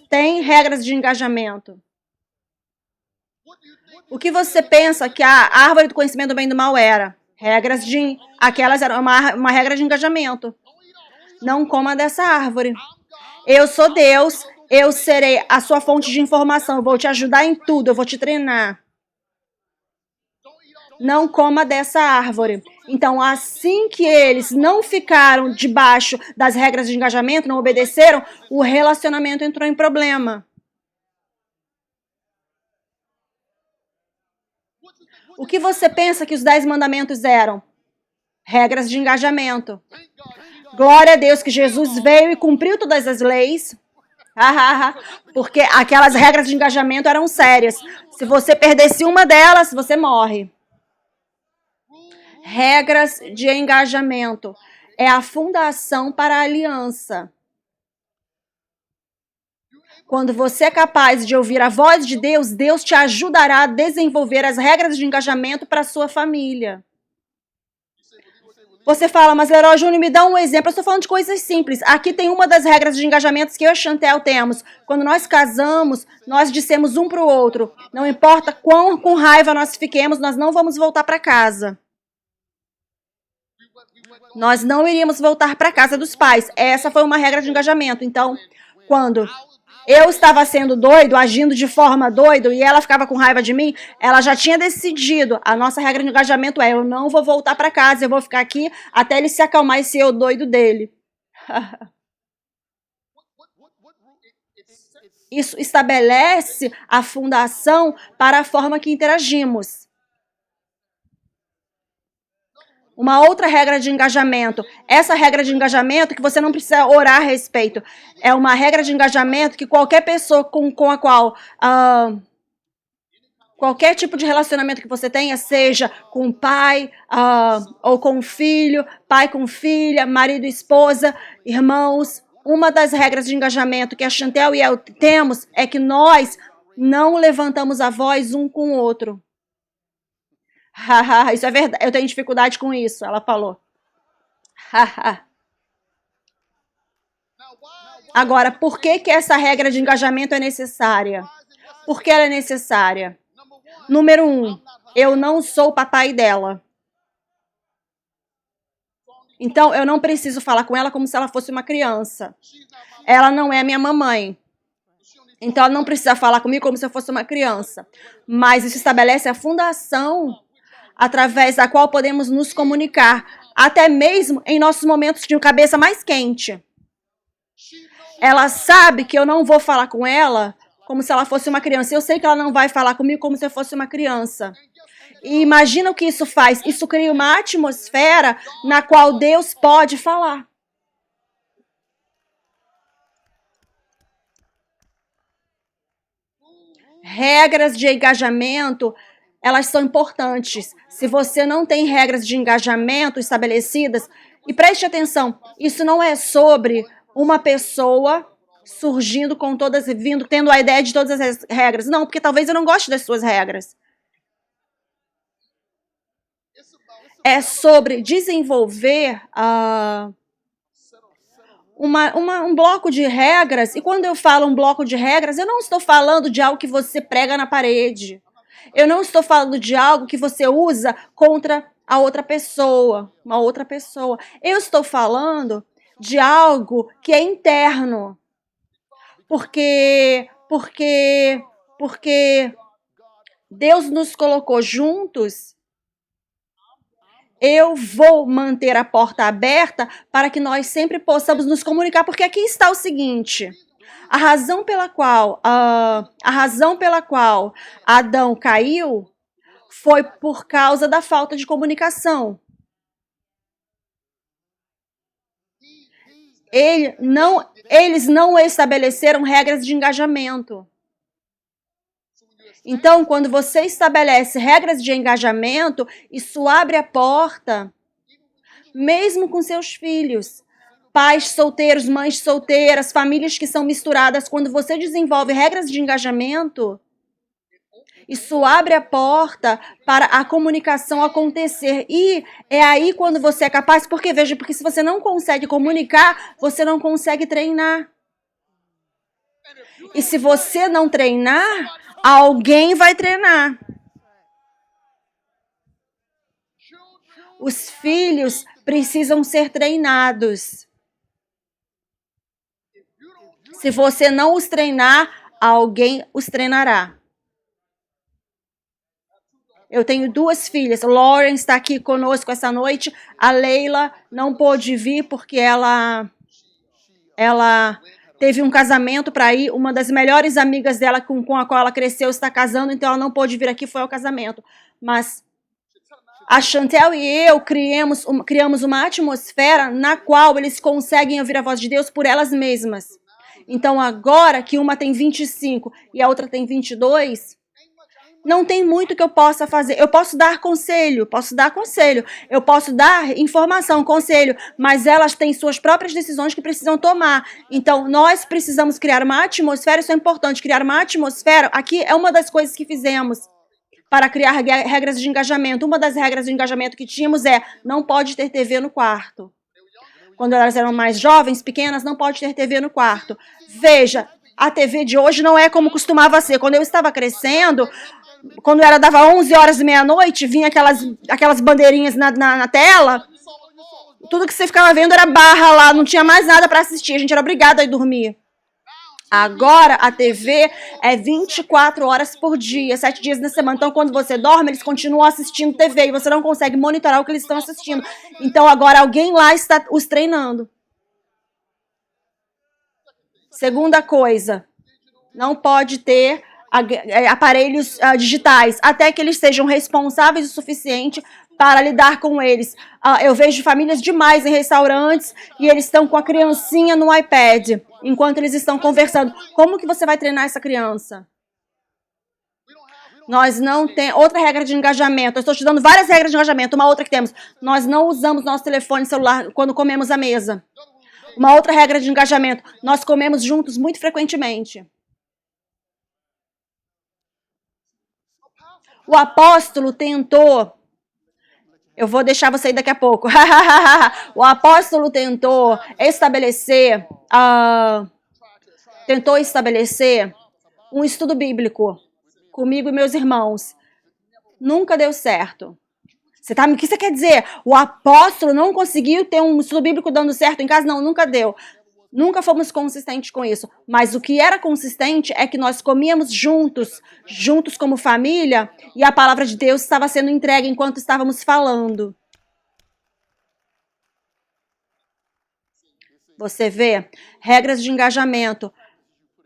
tem regras de engajamento. O que você pensa que a árvore do conhecimento do bem e do mal era? Aquelas eram uma regra de engajamento. Não coma dessa árvore. Eu sou Deus, eu serei a sua fonte de informação, eu vou te ajudar em tudo, eu vou te treinar. Não coma dessa árvore. Então, assim que eles não ficaram debaixo das regras de engajamento, não obedeceram, o relacionamento entrou em problema. O que você pensa que os 10 mandamentos eram? Regras de engajamento. Glória a Deus que Jesus veio e cumpriu todas as leis. Porque aquelas regras de engajamento eram sérias. Se você perdesse uma delas, você morre. Regras de engajamento. É a fundação para a aliança. Quando você é capaz de ouvir a voz de Deus, Deus te ajudará a desenvolver as regras de engajamento para a sua família. Você fala, mas Leroy Júnior, me dá um exemplo. Eu estou falando de coisas simples. Aqui tem uma das regras de engajamentos que eu e Chantel temos. Quando nós casamos, nós dissemos um para o outro. Não importa quão com raiva nós fiquemos, nós não vamos voltar para casa. Nós não iríamos voltar para a casa dos pais. Essa foi uma regra de engajamento. Então, quando eu estava sendo doido, agindo de forma doido, e ela ficava com raiva de mim, ela já tinha decidido. A nossa regra de engajamento é, eu não vou voltar para casa, eu vou ficar aqui até ele se acalmar e ser o doido dele. Isso estabelece a fundação para a forma que interagimos. Uma outra regra de engajamento. Essa regra de engajamento que você não precisa orar a respeito. É uma regra de engajamento que qualquer pessoa com a qual... qualquer tipo de relacionamento que você tenha, seja com o pai ou com o filho, pai com filha, marido e esposa, irmãos. Uma das regras de engajamento que a Chantel e eu temos é que nós não levantamos a voz um com o outro. Isso é verdade. Eu tenho dificuldade com isso, ela falou. Agora, por que que essa regra de engajamento é necessária? Por que ela é necessária? Número 1, eu não sou o papai dela. Então, eu não preciso falar com ela como se ela fosse uma criança. Ela não é minha mamãe. Então, ela não precisa falar comigo como se eu fosse uma criança. Mas isso estabelece a fundação através da qual podemos nos comunicar, até mesmo em nossos momentos de cabeça mais quente. Ela sabe que eu não vou falar com ela como se ela fosse uma criança. Eu sei que ela não vai falar comigo como se eu fosse uma criança. E imagina o que isso faz. Isso cria uma atmosfera na qual Deus pode falar. Regras de engajamento, elas são importantes. Se você não tem regras de engajamento estabelecidas, e preste atenção, isso não é sobre uma pessoa surgindo com todas, vindo, tendo a ideia de todas as regras. Não, porque talvez eu não goste das suas regras. É sobre desenvolver um bloco de regras. E quando eu falo um bloco de regras, eu não estou falando de algo que você prega na parede. Eu não estou falando de algo que você usa contra a outra pessoa, uma outra pessoa. Eu estou falando de algo que é interno. Porque Deus nos colocou juntos. Eu vou manter a porta aberta para que nós sempre possamos nos comunicar, porque aqui está o seguinte: a razão pela qual Adão caiu foi por causa da falta de comunicação. Eles não estabeleceram regras de engajamento. Então, quando você estabelece regras de engajamento, isso abre a porta, mesmo com seus filhos. Pais solteiros, mães solteiras, famílias que são misturadas, quando você desenvolve regras de engajamento, isso abre a porta para a comunicação acontecer. E é aí quando você é capaz, porque veja, porque se você não consegue comunicar, você não consegue treinar. E se você não treinar, alguém vai treinar. Os filhos precisam ser treinados. Se você não os treinar, alguém os treinará. Eu tenho 2 filhas. Lauren está aqui conosco essa noite. A Leila não pôde vir porque ela teve um casamento para ir. Uma das melhores amigas dela com a qual ela cresceu está casando, então ela não pôde vir aqui, foi ao casamento. Mas a Chantel e eu criamos uma atmosfera na qual eles conseguem ouvir a voz de Deus por elas mesmas. Então agora que uma tem 25 e a outra tem 22... não tem muito que eu possa fazer. Eu posso dar conselho, eu posso dar informação, conselho, mas elas têm suas próprias decisões que precisam tomar. Então, nós precisamos criar uma atmosfera, isso é importante, criar uma atmosfera. Aqui é uma das coisas que fizemos para criar regras de engajamento. Uma das regras de engajamento que tínhamos é: não pode ter TV no quarto. Quando elas eram mais jovens, pequenas, não pode ter TV no quarto. Veja, a TV de hoje não é como costumava ser. Quando eu estava crescendo, quando dava 11 horas e meia-noite, vinha aquelas bandeirinhas na tela. Tudo que você ficava vendo era barra lá, não tinha mais nada para assistir. A gente era obrigado a ir dormir. Agora, a TV é 24 horas por dia, 7 dias na semana. Então, quando você dorme, eles continuam assistindo TV e você não consegue monitorar o que eles estão assistindo. Então, agora alguém lá está os treinando. Segunda coisa, não pode ter aparelhos digitais, até que eles sejam responsáveis o suficiente para lidar com eles. Eu vejo famílias demais em restaurantes e eles estão com a criancinha no iPad, enquanto eles estão conversando. Como que você vai treinar essa criança? Nós não temos... Outra regra de engajamento. Eu estou te dando várias regras de engajamento. Uma outra que temos. Nós não usamos nosso telefone celular quando comemos à mesa. Uma outra regra de engajamento. Nós comemos juntos muito frequentemente. O apóstolo tentou... Eu vou deixar você ir daqui a pouco. O apóstolo tentou estabelecer tentou estabelecer um estudo bíblico comigo e meus irmãos. Nunca deu certo. O que você quer dizer? O apóstolo não conseguiu ter um estudo bíblico dando certo em casa? Não, nunca deu. Nunca fomos consistentes com isso. Mas o que era consistente é que nós comíamos juntos como família, e a palavra de Deus estava sendo entregue enquanto estávamos falando. Você vê regras de engajamento,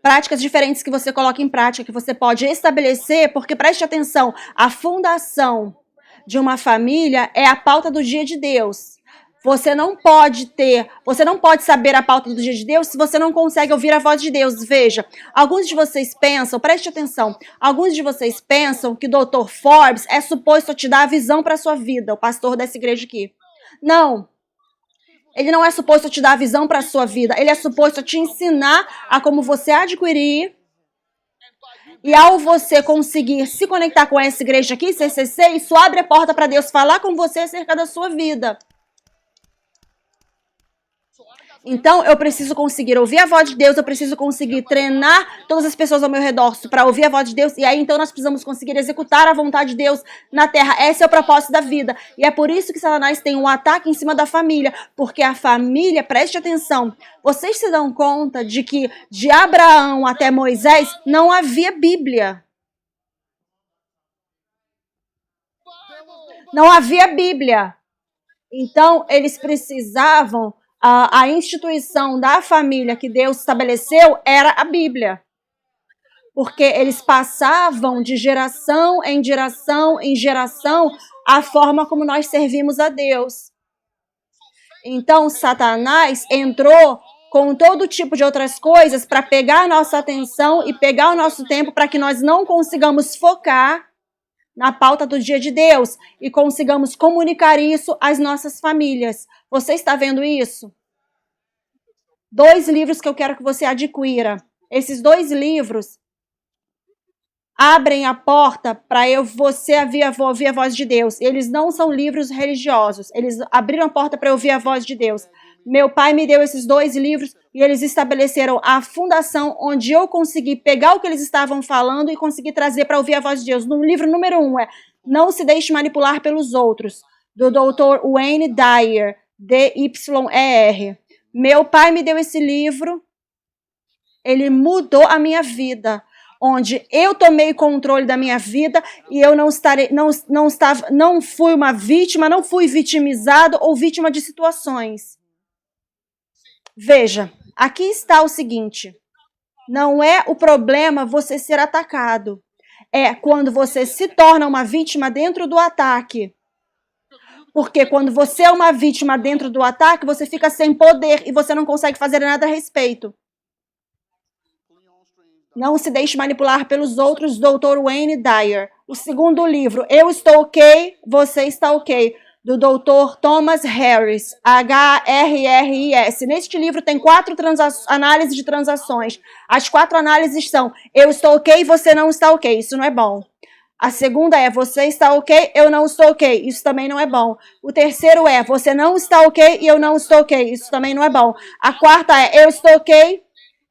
práticas diferentes que você coloca em prática, que você pode estabelecer, porque preste atenção, a fundação de uma família é a pauta do dia de Deus. Você não pode saber a pauta do dia de Deus se você não consegue ouvir a voz de Deus. Veja, alguns de vocês pensam, preste atenção, alguns de vocês pensam que o Dr. Forbes é suposto te dar a visão para a sua vida, o pastor dessa igreja aqui. Não. Ele não é suposto te dar a visão para a sua vida. Ele é suposto te ensinar a como você adquirir. E ao você conseguir se conectar com essa igreja aqui, CCC, isso abre a porta para Deus falar com você acerca da sua vida. Então, eu preciso conseguir ouvir a voz de Deus, eu preciso conseguir treinar todas as pessoas ao meu redor para ouvir a voz de Deus, e aí então nós precisamos conseguir executar a vontade de Deus na terra. Esse é o propósito da vida. E é por isso que Satanás tem um ataque em cima da família, porque a família, preste atenção, vocês se dão conta de que de Abraão até Moisés não havia Bíblia. Não havia Bíblia. Então, eles precisavam... A instituição da família que Deus estabeleceu era a Bíblia. Porque eles passavam de geração em geração a forma como nós servimos a Deus. Então, Satanás entrou com todo tipo de outras coisas para pegar a nossa atenção e pegar o nosso tempo para que nós não consigamos focar na pauta do dia de Deus e consigamos comunicar isso às nossas famílias. Você está vendo isso? 2 livros que eu quero que você adquira. Esses 2 livros abrem a porta para você ouvir a voz de Deus. Eles não são livros religiosos. Eles abriram a porta para eu ouvir a voz de Deus. Meu pai me deu esses 2 livros e eles estabeleceram a fundação onde eu consegui pegar o que eles estavam falando e conseguir trazer para ouvir a voz de Deus. No livro número 1 é Não Se Deixe Manipular pelos Outros, do Dr. Wayne Dyer, D-Y-E-R. Meu pai me deu esse livro, ele mudou a minha vida, onde eu tomei controle da minha vida e eu não fui uma vítima, não fui vitimizado ou vítima de situações. Veja, aqui está o seguinte, não é o problema você ser atacado, é quando você se torna uma vítima dentro do ataque. Porque quando você é uma vítima dentro do ataque, você fica sem poder e você não consegue fazer nada a respeito. Não se deixe manipular pelos outros, Dr. Wayne Dyer. O segundo livro, Eu Estou Ok, Você Está Ok, do Dr. Thomas Harris, H-R-R-I-S. Neste livro tem 4 análises de transações. As 4 análises são, eu estou ok, você não está ok. Isso não é bom. A segunda é, você está ok, eu não estou ok. Isso também não é bom. O terceiro é, você não está ok e eu não estou ok. Isso também não é bom. A quarta é, eu estou ok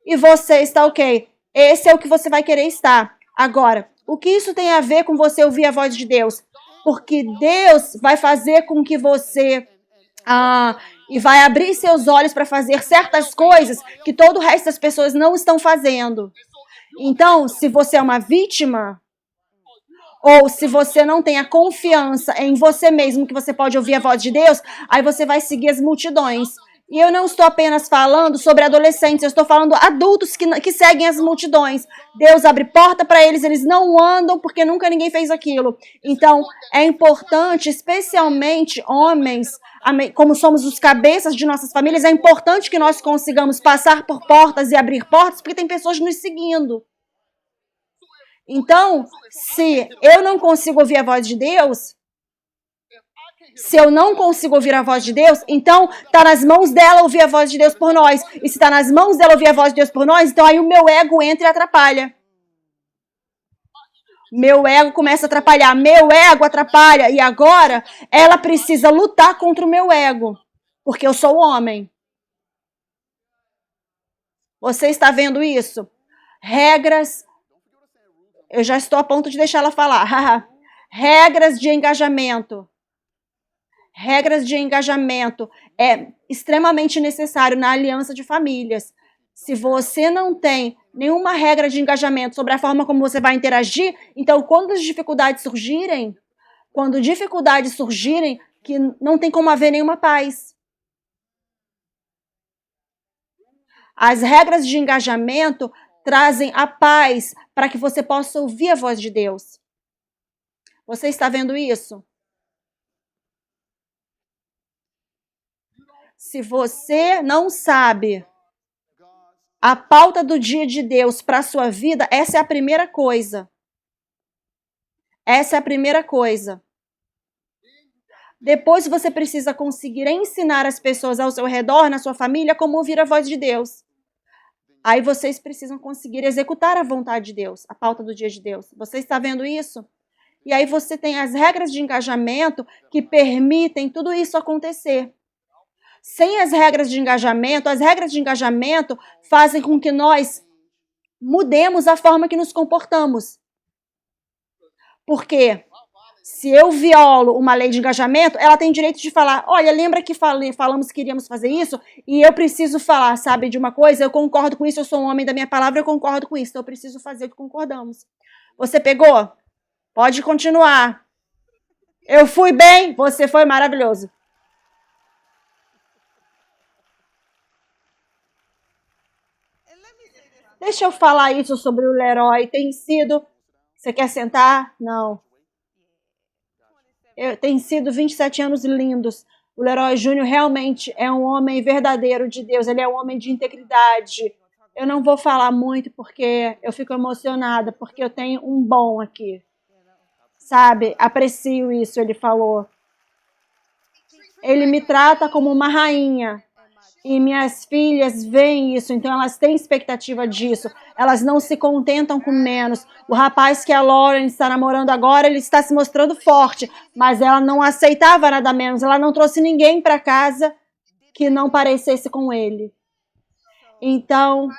e você está ok. Esse é o que você vai querer estar. Agora, o que isso tem a ver com você ouvir a voz de Deus? Porque Deus vai fazer com que você... e vai abrir seus olhos para fazer certas coisas que todo o resto das pessoas não estão fazendo. Então, se você é uma vítima... ou se você não tem a confiança em você mesmo que você pode ouvir a voz de Deus, aí você vai seguir as multidões. E eu não estou apenas falando sobre adolescentes, eu estou falando adultos que seguem as multidões. Deus abre porta para eles, eles não andam porque nunca ninguém fez aquilo. Então, é importante, especialmente homens, como somos os cabeças de nossas famílias, é importante que nós consigamos passar por portas e abrir portas, porque tem pessoas nos seguindo. Então, se eu não consigo ouvir a voz de Deus, então está nas mãos dela ouvir a voz de Deus por nós. E se está nas mãos dela ouvir a voz de Deus por nós, então aí o meu ego entra e atrapalha. Meu ego começa a atrapalhar. Meu ego atrapalha. E agora ela precisa lutar contra o meu ego, porque eu sou homem. Você está vendo isso? Regras. Eu já estou a ponto de deixar ela falar. Regras de engajamento. Regras de engajamento é extremamente necessário na aliança de famílias. Se você não tem nenhuma regra de engajamento sobre a forma como você vai interagir, então quando dificuldades surgirem, que não tem como haver nenhuma paz. As regras de engajamento trazem a paz para que você possa ouvir a voz de Deus. Você está vendo isso? Se você não sabe a pauta do dia de Deus para a sua vida, essa é a primeira coisa. Essa é a primeira coisa. Depois você precisa conseguir ensinar as pessoas ao seu redor, na sua família, como ouvir a voz de Deus. Aí vocês precisam conseguir executar a vontade de Deus, a pauta do dia de Deus. Você está vendo isso? E aí você tem as regras de engajamento que permitem tudo isso acontecer. Sem as regras de engajamento fazem com que nós mudemos a forma que nos comportamos. Por quê? Se eu violo uma lei de engajamento, ela tem direito de falar, olha, lembra que falamos que iríamos fazer isso? E eu preciso falar, sabe, de uma coisa? Eu concordo com isso, eu sou um homem da minha palavra, eu concordo com isso. Então eu preciso fazer o que concordamos. Você pegou? Pode continuar. Eu fui bem, você foi maravilhoso. Deixa eu falar isso sobre o Leroy. Tem sido... Você quer sentar? Não. Tem sido 27 anos lindos. O Leroy Júnior realmente é um homem verdadeiro de Deus. Ele é um homem de integridade. Eu não vou falar muito porque eu fico emocionada, porque eu tenho um bom aqui. Sabe? Aprecio isso, ele falou. Ele me trata como uma rainha. E minhas filhas veem isso, então elas têm expectativa disso. Elas não se contentam com menos. O rapaz que a Lauren está namorando agora, ele está se mostrando forte, mas ela não aceitava nada menos. Ela não trouxe ninguém para casa que não parecesse com ele. Então,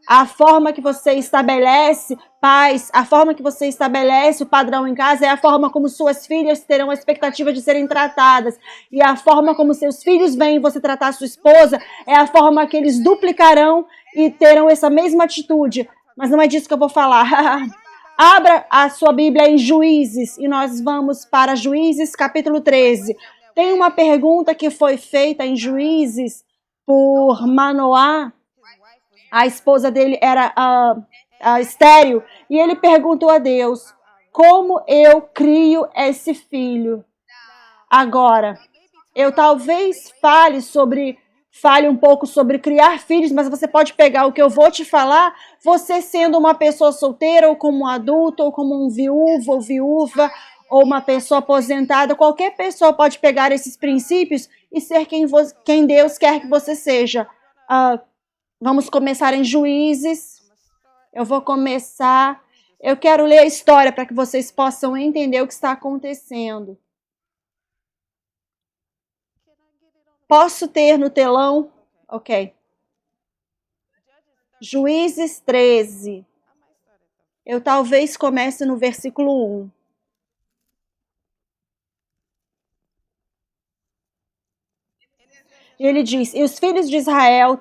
a forma que você estabelece paz, a forma que você estabelece o padrão em casa é a forma como suas filhas terão a expectativa de serem tratadas. E a forma como seus filhos veem você tratar a sua esposa é a forma que eles duplicarão e terão essa mesma atitude. Mas não é disso que eu vou falar. Abra a sua Bíblia em Juízes e nós vamos para Juízes capítulo 13. Tem uma pergunta que foi feita em Juízes por Manoá. A esposa dele era estéril. E ele perguntou a Deus, como eu crio esse filho? Agora, eu talvez fale um pouco sobre criar filhos, mas você pode pegar o que eu vou te falar, você sendo uma pessoa solteira, ou como um adulto, ou como um viúvo ou viúva, ou uma pessoa aposentada, qualquer pessoa pode pegar esses princípios e ser quem Deus quer que você seja. Vamos começar em Juízes. Eu quero ler a história para que vocês possam entender o que está acontecendo. Posso ter no telão? Ok. Juízes 13. Eu talvez comece no versículo 1. E ele diz, e os filhos de Israel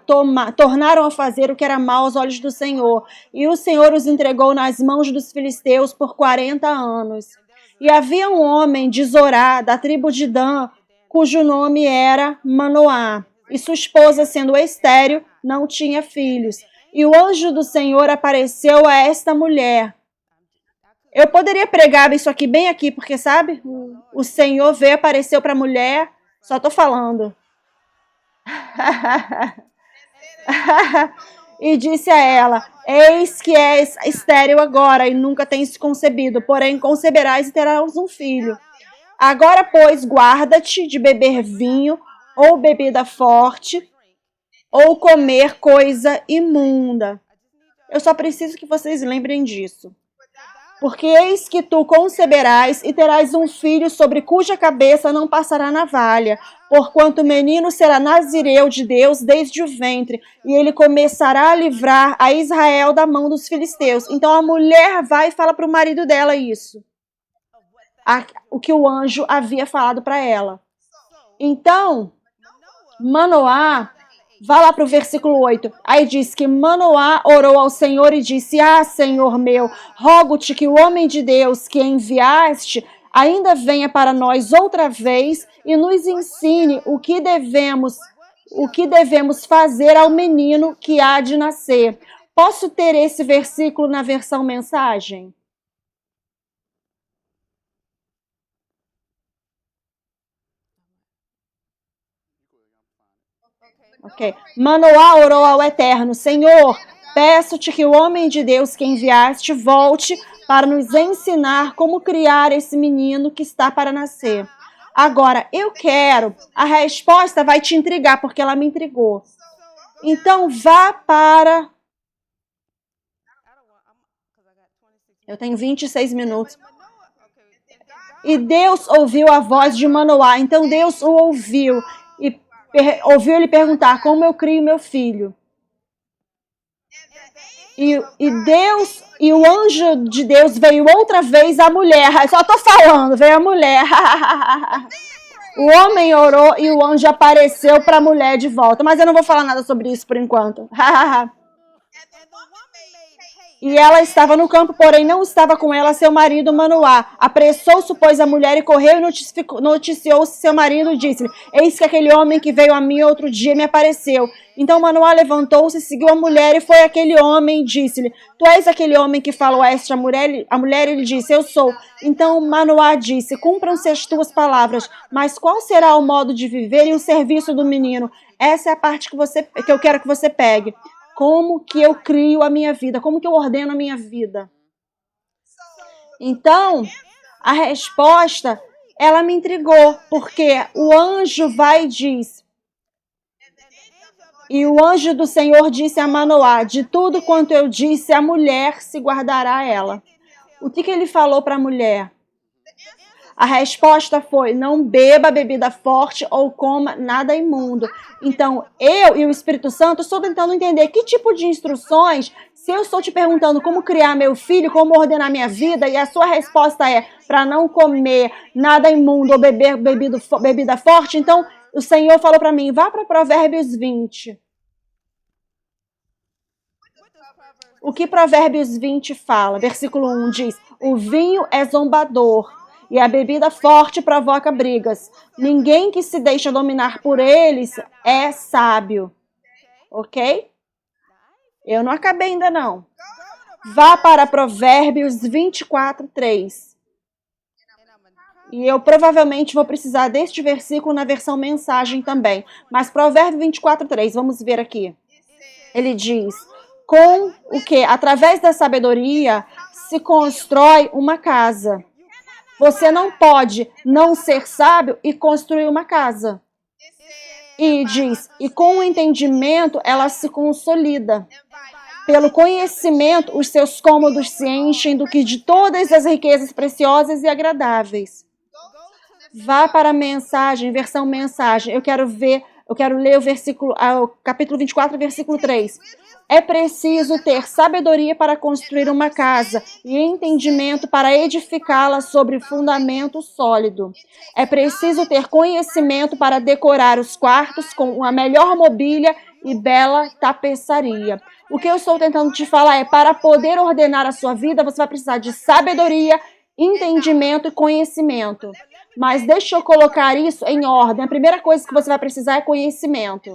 tornaram a fazer o que era mal aos olhos do Senhor. E o Senhor os entregou nas mãos dos filisteus por 40 anos. E havia um homem de Zorá, da tribo de Dan, cujo nome era Manoá. E sua esposa, sendo estéril, não tinha filhos. E o anjo do Senhor apareceu a esta mulher. Eu poderia pregar isso aqui, bem aqui, porque, sabe, o Senhor veio, apareceu para a mulher, só estou falando. E disse a ela, eis que és estéril agora e nunca tens concebido, porém conceberás e terás um filho. Agora, pois, guarda-te de beber vinho ou bebida forte ou comer coisa imunda. Eu só preciso que vocês lembrem disso. Porque eis que tu conceberás e terás um filho sobre cuja cabeça não passará navalha, porquanto o menino será nazireu de Deus desde o ventre, e ele começará a livrar a Israel da mão dos filisteus. Então a mulher vai e fala para o marido dela isso, o que o anjo havia falado para ela. Então, Manoá, vá lá para o versículo 8. Aí diz que Manoá orou ao Senhor e disse: Ah, Senhor meu, rogo-te que o homem de Deus que enviaste ainda venha para nós outra vez e nos ensine o que devemos fazer ao menino que há de nascer. Posso ter esse versículo na versão mensagem? Ok. Manoá orou ao Eterno: Senhor, peço-te que o homem de Deus que enviaste volte para nos ensinar como criar esse menino que está para nascer. Agora, eu quero, a resposta vai te intrigar, porque ela me intrigou. Então, vá para... Eu tenho 26 minutos. E Deus ouviu a voz de Manoá. Então, Deus o ouviu e ouviu ele perguntar: como eu crio meu filho? E o anjo de Deus veio outra vez à mulher. Eu só tô falando, veio a mulher. O homem orou e o anjo apareceu para a mulher de volta. Mas eu não vou falar nada sobre isso por enquanto. E ela estava no campo, porém não estava com ela seu marido Manoá. Apressou-se, pois, a mulher e correu e noticiou-se seu marido e disse-lhe: Eis que aquele homem que veio a mim outro dia me apareceu. Então Manoá levantou-se, seguiu a mulher e foi aquele homem e disse-lhe: Tu és aquele homem que falou a esta mulher? A mulher lhe disse: Eu sou. Então Manoá disse: Cumpram-se as tuas palavras, mas qual será o modo de viver e o serviço do menino? Essa é a parte que eu quero que você pegue. Como que eu crio a minha vida? Como que eu ordeno a minha vida? Então, a resposta, ela me intrigou, porque o anjo vai e diz: E o anjo do Senhor disse a Manoá: De tudo quanto eu disse, a mulher se guardará ela. O que ele falou para a mulher? A resposta foi: não beba bebida forte ou coma nada imundo. Então, eu e o Espírito Santo estou tentando entender que tipo de instruções, se eu estou te perguntando como criar meu filho, como ordenar minha vida, e a sua resposta é para não comer nada imundo ou beber bebida forte, então o Senhor falou para mim: vá para Provérbios 20. O que Provérbios 20 fala? Versículo 1 diz: o vinho é zombador e a bebida forte provoca brigas. Ninguém que se deixa dominar por eles é sábio. Ok? Eu não acabei ainda não. Vá para Provérbios 24, 3. E eu provavelmente vou precisar deste versículo na versão mensagem também. Mas Provérbios 24, 3, vamos ver aqui. Ele diz: com o que? Através da sabedoria se constrói uma casa. Você não pode não ser sábio e construir uma casa. E diz: e com o entendimento ela se consolida. Pelo conhecimento, os seus cômodos se enchem do que de todas as riquezas preciosas e agradáveis. Vá para a mensagem, versão mensagem. Eu quero ler o capítulo 24, versículo 3. É preciso ter sabedoria para construir uma casa e entendimento para edificá-la sobre fundamento sólido. É preciso ter conhecimento para decorar os quartos com a melhor mobília e bela tapeçaria. O que eu estou tentando te falar é: para poder ordenar a sua vida, você vai precisar de sabedoria, entendimento e conhecimento. Mas deixa eu colocar isso em ordem. A primeira coisa que você vai precisar é conhecimento.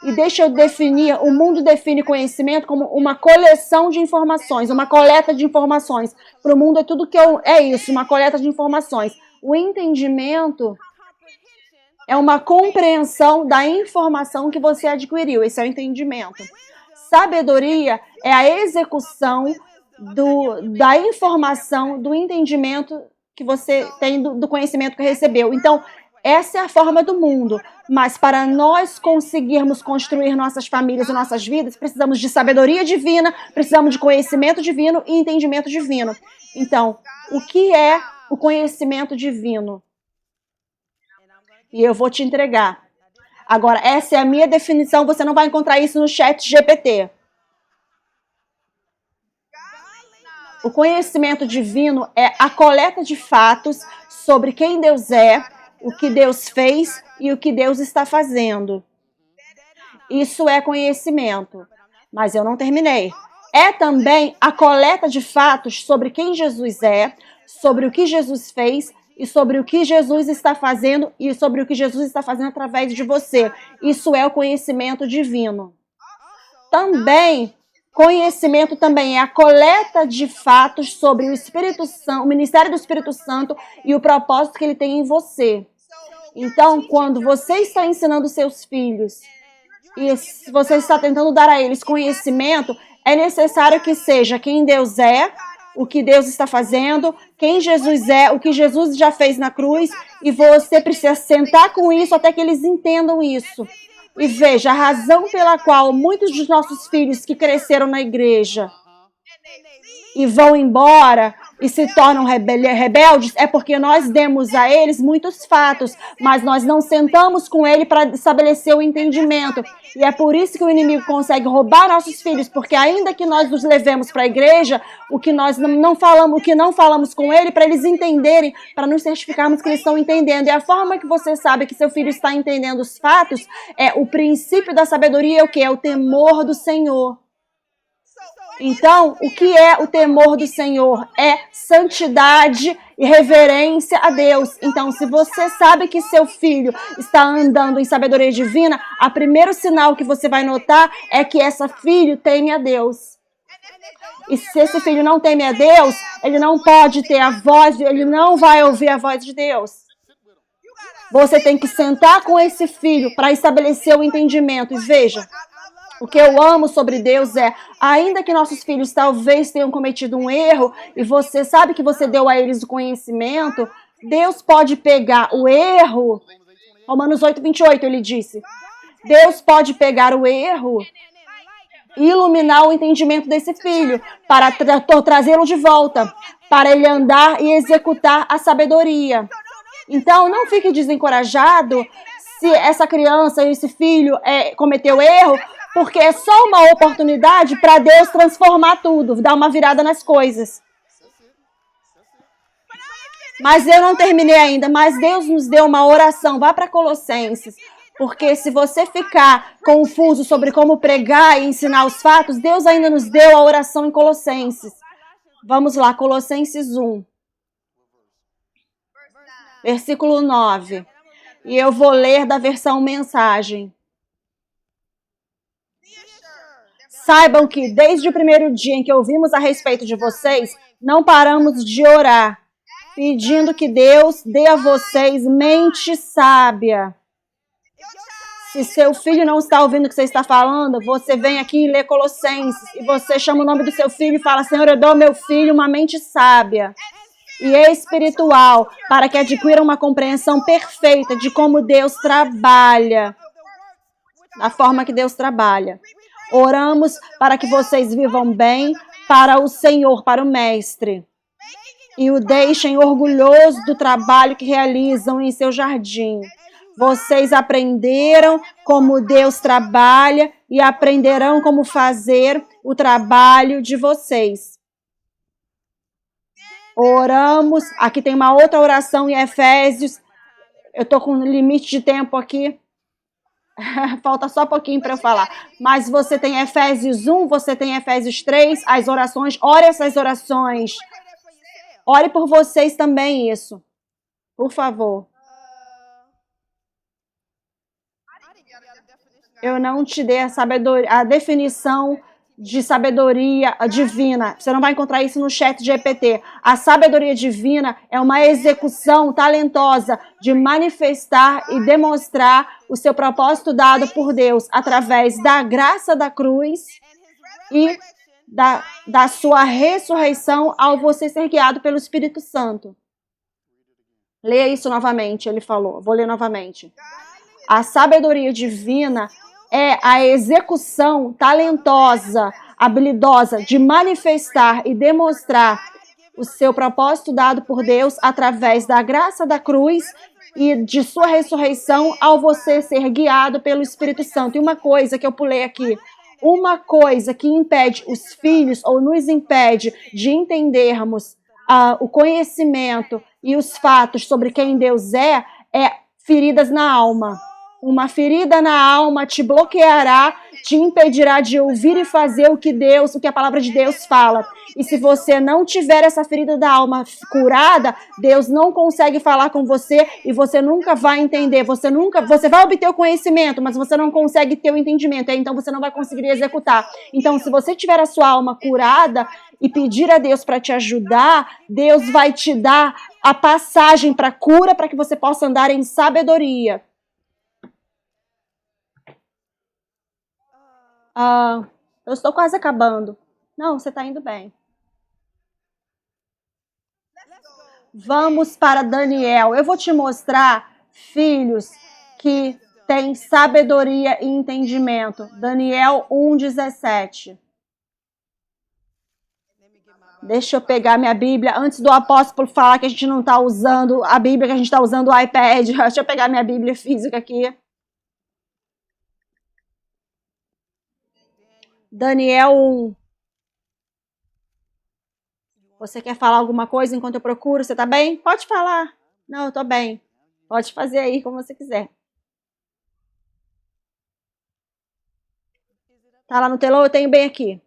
E deixa eu definir, o mundo define conhecimento como uma coleção de informações, uma coleta de informações. Para o mundo é tudo que é isso, uma coleta de informações. O entendimento é uma compreensão da informação que você adquiriu. Esse é o entendimento. Sabedoria é a execução da informação, do entendimento que você tem, do conhecimento que recebeu. Então, Essa é a forma do mundo. Mas para nós conseguirmos construir nossas famílias e nossas vidas, precisamos de sabedoria divina, precisamos de conhecimento divino e entendimento divino. Então, o que é o conhecimento divino? E eu vou te entregar. Agora, essa é a minha definição, você não vai encontrar isso no chat GPT. O conhecimento divino é a coleta de fatos sobre quem Deus é, o que Deus fez e o que Deus está fazendo. Isso é conhecimento. Mas eu não terminei. É também a coleta de fatos sobre quem Jesus é, sobre o que Jesus fez e sobre o que Jesus está fazendo e sobre o que Jesus está fazendo através de você. Isso é o conhecimento divino. Também, conhecimento também é a coleta de fatos sobre o Espírito Santo, o ministério do Espírito Santo e o propósito que ele tem em você. Então, quando você está ensinando seus filhos e você está tentando dar a eles conhecimento, é necessário que seja quem Deus é, o que Deus está fazendo, quem Jesus é, o que Jesus já fez na cruz, e você precisa sentar com isso até que eles entendam isso. E veja, a razão pela qual muitos dos nossos filhos que cresceram na igreja e vão embora e se tornam rebeldes é porque nós demos a eles muitos fatos, mas nós não sentamos com ele para estabelecer o entendimento. E é por isso que o inimigo consegue roubar nossos filhos, porque ainda que nós os levemos para a igreja, o que nós não falamos com ele, para eles entenderem, para nos certificarmos que eles estão entendendo. E a forma que você sabe que seu filho está entendendo os fatos é o princípio da sabedoria, é o que? É o temor do Senhor. Então, o que é o temor do Senhor? É santidade e reverência a Deus. Então, se você sabe que seu filho está andando em sabedoria divina, o primeiro sinal que você vai notar é que esse filho teme a Deus. E se esse filho não teme a Deus, ele não pode ter a voz, ele não vai ouvir a voz de Deus. Você tem que sentar com esse filho para estabelecer o entendimento. E veja, o que eu amo sobre Deus é, ainda que nossos filhos talvez tenham cometido um erro, e você sabe que você deu a eles o conhecimento, Deus pode pegar o erro, Romanos 8:28 ele disse, Deus pode pegar o erro e iluminar o entendimento desse filho, para trazê-lo de volta, para ele andar e executar a sabedoria. Então, não fique desencorajado se essa criança, esse filho cometeu erro, porque é só uma oportunidade para Deus transformar tudo, dar uma virada nas coisas. Mas eu não terminei ainda, mas Deus nos deu uma oração. Vá para Colossenses, porque se você ficar confuso sobre como pregar e ensinar os fatos, Deus ainda nos deu a oração em Colossenses. Vamos lá, Colossenses 1. Versículo 9. E eu vou ler da versão mensagem. Saibam que desde o primeiro dia em que ouvimos a respeito de vocês, não paramos de orar, pedindo que Deus dê a vocês mente sábia. Se seu filho não está ouvindo o que você está falando, você vem aqui e lê Colossenses, e você chama o nome do seu filho e fala, Senhor, eu dou ao meu filho uma mente sábia e espiritual, para que adquira uma compreensão perfeita de como Deus trabalha, da forma que Deus trabalha. Oramos para que vocês vivam bem para o Senhor, para o Mestre, e o deixem orgulhoso do trabalho que realizam em seu jardim. Vocês aprenderam como Deus trabalha e aprenderão como fazer o trabalho de vocês. Oramos, aqui tem uma outra oração em Efésios, eu estou com limite de tempo aqui. Falta só pouquinho para eu falar. Mas você tem Efésios 1, você tem Efésios 3, as orações. Ore essas orações. Ore por vocês também isso. Por favor. Eu não te dei a definição de sabedoria divina. Você não vai encontrar isso no chat GPT. A sabedoria divina é uma execução talentosa de manifestar e demonstrar o seu propósito dado por Deus através da graça da cruz e da sua ressurreição ao você ser guiado pelo Espírito Santo. Leia isso novamente, ele falou. Vou ler novamente. A sabedoria divina é a execução talentosa, habilidosa de manifestar e demonstrar o seu propósito dado por Deus através da graça da cruz e de sua ressurreição ao você ser guiado pelo Espírito Santo. E uma coisa que eu pulei aqui, uma coisa que impede os filhos ou nos impede de entendermos o conhecimento e os fatos sobre quem Deus é feridas na alma. Uma ferida na alma te bloqueará, te impedirá de ouvir e fazer o que a palavra de Deus fala. E se você não tiver essa ferida da alma curada, Deus não consegue falar com você e você nunca vai entender. Você vai obter o conhecimento, mas você não consegue ter o entendimento. Então você não vai conseguir executar. Então, se você tiver a sua alma curada e pedir a Deus para te ajudar, Deus vai te dar a passagem para a cura para que você possa andar em sabedoria. Eu estou quase acabando. Não, você está indo bem. Vamos para Daniel. Eu vou te mostrar filhos que têm sabedoria e entendimento. Daniel 1:17. Deixa eu pegar minha Bíblia. Antes do apóstolo falar que a gente não está usando a Bíblia, que a gente está usando o iPad. Deixa eu pegar minha Bíblia física aqui. Daniel 1. Você quer falar alguma coisa enquanto eu procuro? Você tá bem? Pode falar. Não, eu tô bem. Pode fazer aí como você quiser. Tá lá no telão, eu tenho bem aqui.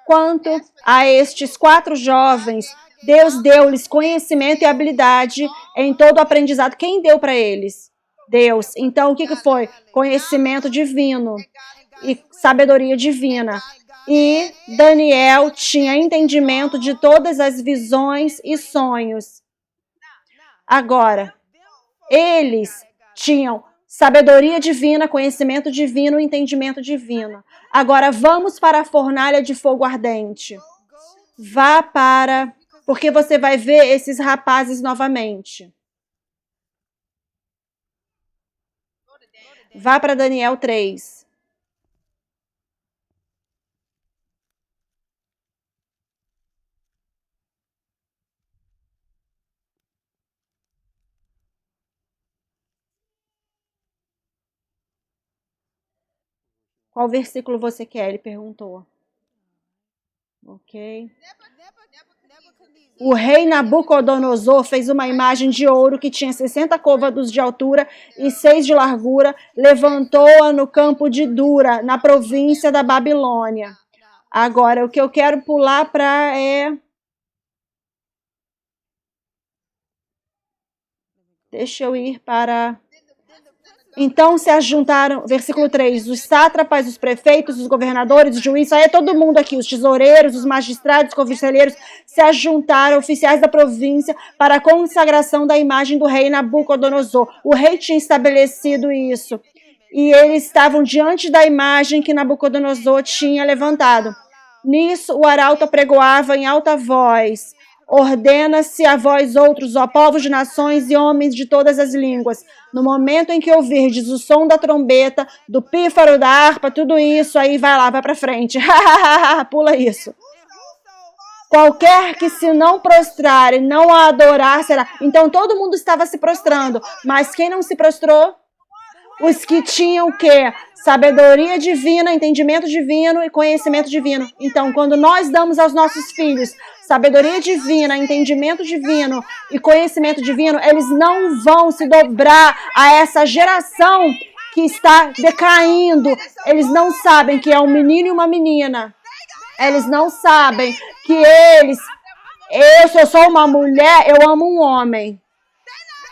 Quanto a estes 4 jovens, Deus deu-lhes conhecimento e habilidade em todo o aprendizado. Quem deu para eles? Deus. Então, o que foi? Conhecimento divino e sabedoria divina. E Daniel tinha entendimento de todas as visões e sonhos. Agora, eles tinham sabedoria divina, conhecimento divino e entendimento divino. Agora, vamos para a fornalha de fogo ardente. Vá para... Porque você vai ver esses rapazes novamente. Vá para Daniel 3. Qual versículo você quer? Ele perguntou. Ok. O rei Nabucodonosor fez uma imagem de ouro que tinha 60 côvados de altura e 6 de largura. Levantou-a no campo de Dura, na província da Babilônia. Agora, o que eu quero pular para Deixa eu ir para... Então se ajuntaram, versículo 3, os sátrapas, os prefeitos, os governadores, os juízes, aí é todo mundo aqui, os tesoureiros, os magistrados, os conselheiros, se ajuntaram, oficiais da província, para a consagração da imagem do rei Nabucodonosor. O rei tinha estabelecido isso. E eles estavam diante da imagem que Nabucodonosor tinha levantado. Nisso o arauto apregoava em alta voz: ordena-se a vós outros, ó povos de nações e homens de todas as línguas, no momento em que ouvirdes o som da trombeta, do pífaro, da harpa, tudo isso, aí vai para frente. Pula isso. Qualquer que se não prostrar e não a adorar será... Então todo mundo estava se prostrando, mas quem não se prostrou? Os que tinham o quê? Sabedoria divina, entendimento divino e conhecimento divino. Então, quando nós damos aos nossos filhos sabedoria divina, entendimento divino e conhecimento divino, eles não vão se dobrar a essa geração que está decaindo. Eles não sabem que é um menino e uma menina. Eles não sabem que se eu sou uma mulher, eu amo um homem.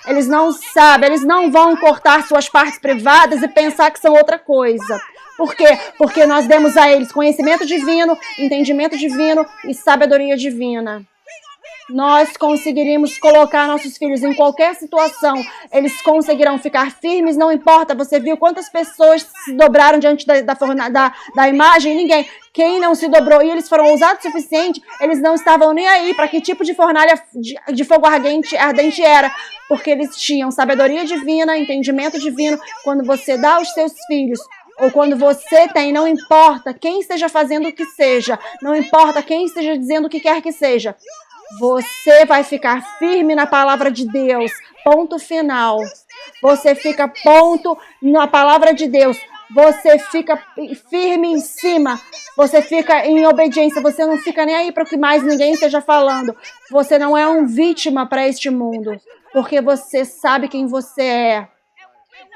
Eles não sabem, eles não vão cortar suas partes privadas e pensar que são outra coisa. Por quê? Porque nós demos a eles conhecimento divino, entendimento divino e sabedoria divina. Nós conseguiríamos colocar nossos filhos em qualquer situação. Eles conseguirão ficar firmes, não importa. Você viu quantas pessoas se dobraram diante da imagem? Ninguém. Quem não se dobrou e eles foram ousados o suficiente, eles não estavam nem aí para que tipo de fornalha de fogo ardente era. porque eles tinham sabedoria divina, entendimento divino. Quando você dá aos seus filhos, ou quando você tem, não importa quem esteja fazendo o que seja, não importa quem esteja dizendo o que quer que seja, você vai ficar firme na palavra de Deus. Ponto final. Você fica ponto na palavra de Deus. Você fica firme em cima. Você fica em obediência. Você não fica nem aí para o que mais ninguém esteja falando. Você não é um vítima para este mundo. Porque você sabe quem você é.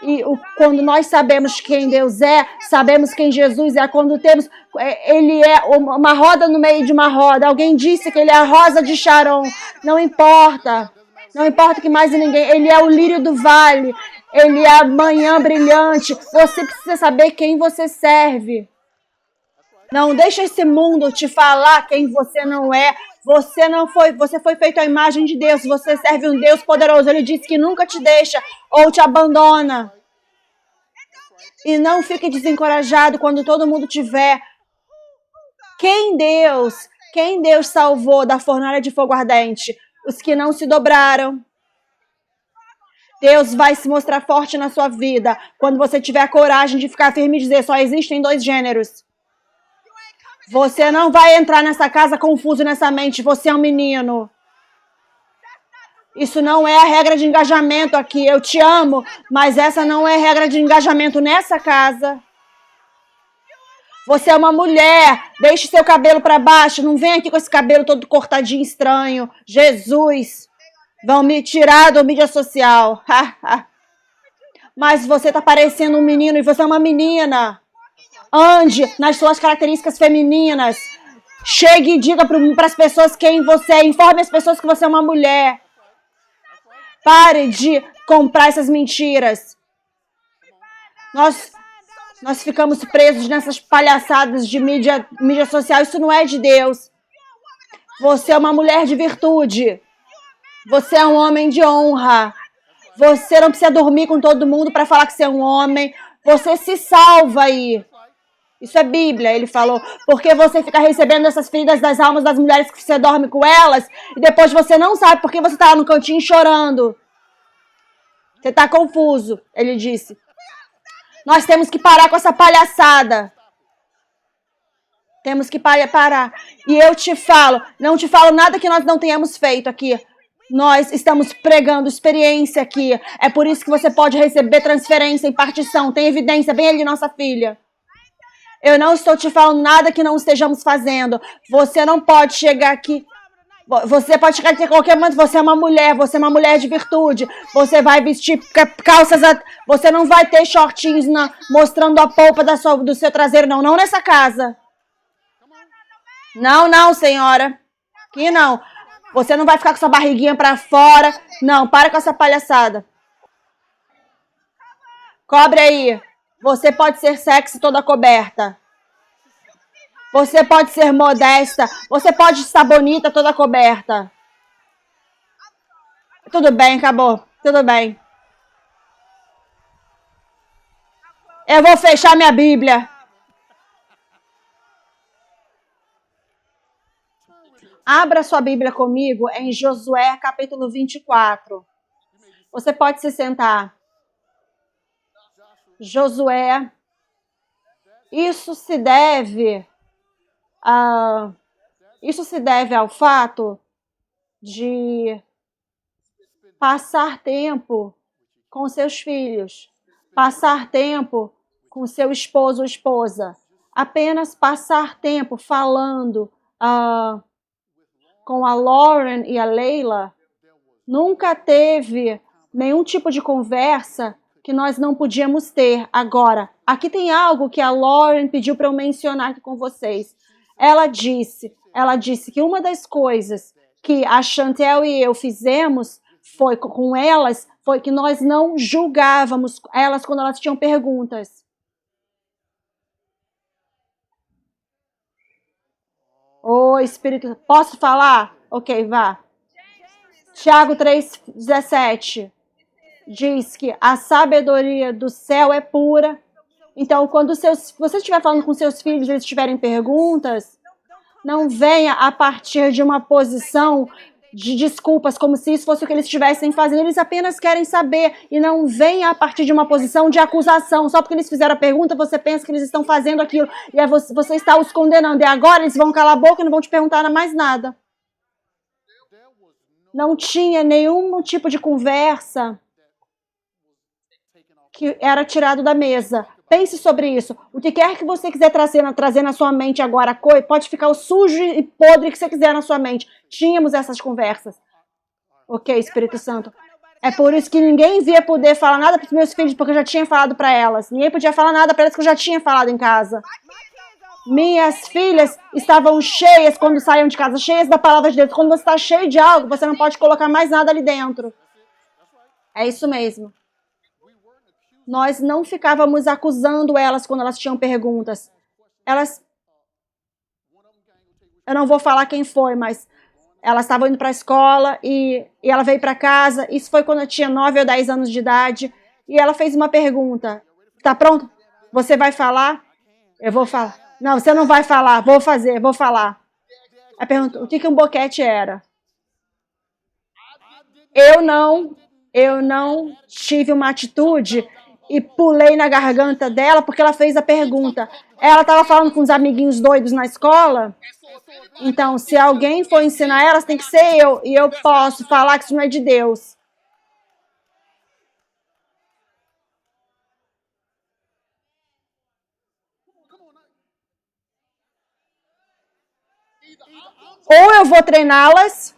E quando nós sabemos quem Deus é, sabemos quem Jesus é, quando temos, ele é uma roda no meio de uma roda. Alguém disse que ele é a rosa de Sharon. Não importa. Não importa que mais ninguém. Ele é o lírio do vale. Ele é a manhã brilhante. Você precisa saber quem você serve. Não deixa esse mundo te falar quem você não é. Você foi feito à imagem de Deus. Você serve um Deus poderoso. Ele disse que nunca te deixa ou te abandona. E não fique desencorajado quando todo mundo tiver. Quem Deus salvou da fornalha de fogo ardente? Os que não se dobraram. Deus vai se mostrar forte na sua vida quando você tiver a coragem de ficar firme e dizer: só existem 2 gêneros. Você não vai entrar nessa casa confuso nessa mente. Você é um menino. Isso não é a regra de engajamento aqui. Eu te amo, mas essa não é a regra de engajamento nessa casa. Você é uma mulher. Deixe seu cabelo para baixo. Não vem aqui com esse cabelo todo cortadinho estranho. Jesus. Vão me tirar da mídia social. Mas você está parecendo um menino e você é uma menina. Ande nas suas características femininas. Chegue e diga para as pessoas quem você é. Informe as pessoas que você é uma mulher. Pare de comprar essas mentiras. Nós ficamos presos nessas palhaçadas de mídia social. Isso não é de Deus. Você é uma mulher de virtude. Você é um homem de honra. Você não precisa dormir com todo mundo para falar que você é um homem. Você se salva aí. Isso é Bíblia, ele falou. Porque você fica recebendo essas feridas das almas das mulheres que você dorme com elas e depois você não sabe porque você está lá no cantinho chorando. Você está confuso, ele disse. Nós temos que parar com essa palhaçada. Temos que parar. E eu te falo, não te falo nada que nós não tenhamos feito aqui. Nós estamos pregando experiência aqui. É por isso que você pode receber transferência em partição. Tem evidência, vem ali, nossa filha. Eu não estou te falando nada que não estejamos fazendo. Você não pode chegar aqui. Você pode chegar aqui a qualquer momento. Você é uma mulher de virtude. Você vai vestir calças. Você não vai ter shortinhos mostrando a polpa do seu traseiro, não. Não nessa casa. Não, senhora. Aqui não. Você não vai ficar com sua barriguinha pra fora. Não, para com essa palhaçada. Cobre aí. Você pode ser sexy toda coberta. Você pode ser modesta. Você pode estar bonita toda coberta. Tudo bem, acabou. Tudo bem. Eu vou fechar minha Bíblia. Abra sua Bíblia comigo em Josué capítulo 24. Você pode se sentar. Josué. Isso se deve ao fato de passar tempo com seus filhos, passar tempo com seu esposo ou esposa, apenas passar tempo falando com a Lauren e a Leila. Nunca teve nenhum tipo de conversa que nós não podíamos ter. Agora, aqui tem algo que a Lauren pediu para eu mencionar aqui com vocês. Ela disse que uma das coisas que a Chantel e eu fizemos com elas foi que nós não julgávamos elas quando elas tinham perguntas. Ô, Espírito, posso falar? Ok, vá. Tiago 3,17 diz que a sabedoria do céu é pura. Então, quando você estiver falando com seus filhos e eles tiverem perguntas, não venha a partir de uma posição de desculpas, como se isso fosse o que eles estivessem fazendo. Eles apenas querem saber e não vêm a partir de uma posição de acusação. Só porque eles fizeram a pergunta, você pensa que eles estão fazendo aquilo e aí você está os condenando. E agora eles vão calar a boca e não vão te perguntar mais nada. Não tinha nenhum tipo de conversa que era tirado da mesa. Pense sobre isso. O que quer que você quiser trazer na sua mente agora, pode ficar o sujo e podre que você quiser na sua mente. Tínhamos essas conversas. Ok, Espírito Santo. É por isso que ninguém via poder falar nada para os meus filhos, porque eu já tinha falado para elas. Ninguém podia falar nada para elas, que eu já tinha falado em casa. Minhas filhas estavam cheias quando saíam de casa, cheias da palavra de Deus. Quando você está cheio de algo, você não pode colocar mais nada ali dentro. É isso mesmo. Nós não ficávamos acusando elas quando elas tinham perguntas. Eu não vou falar quem foi, mas elas estavam indo para a escola e ela veio para casa. Isso foi quando eu tinha 9 ou 10 anos de idade. E ela fez uma pergunta. Tá pronto? Você vai falar? Eu vou falar. Não, você não vai falar. Vou falar. Ela perguntou, o que um boquete era? Eu não tive uma atitude e pulei na garganta dela porque ela fez a pergunta. Ela estava falando com uns amiguinhos doidos na escola. Então, se alguém for ensinar elas, tem que ser eu. E eu posso falar que isso não é de Deus. Ou eu vou treiná-las.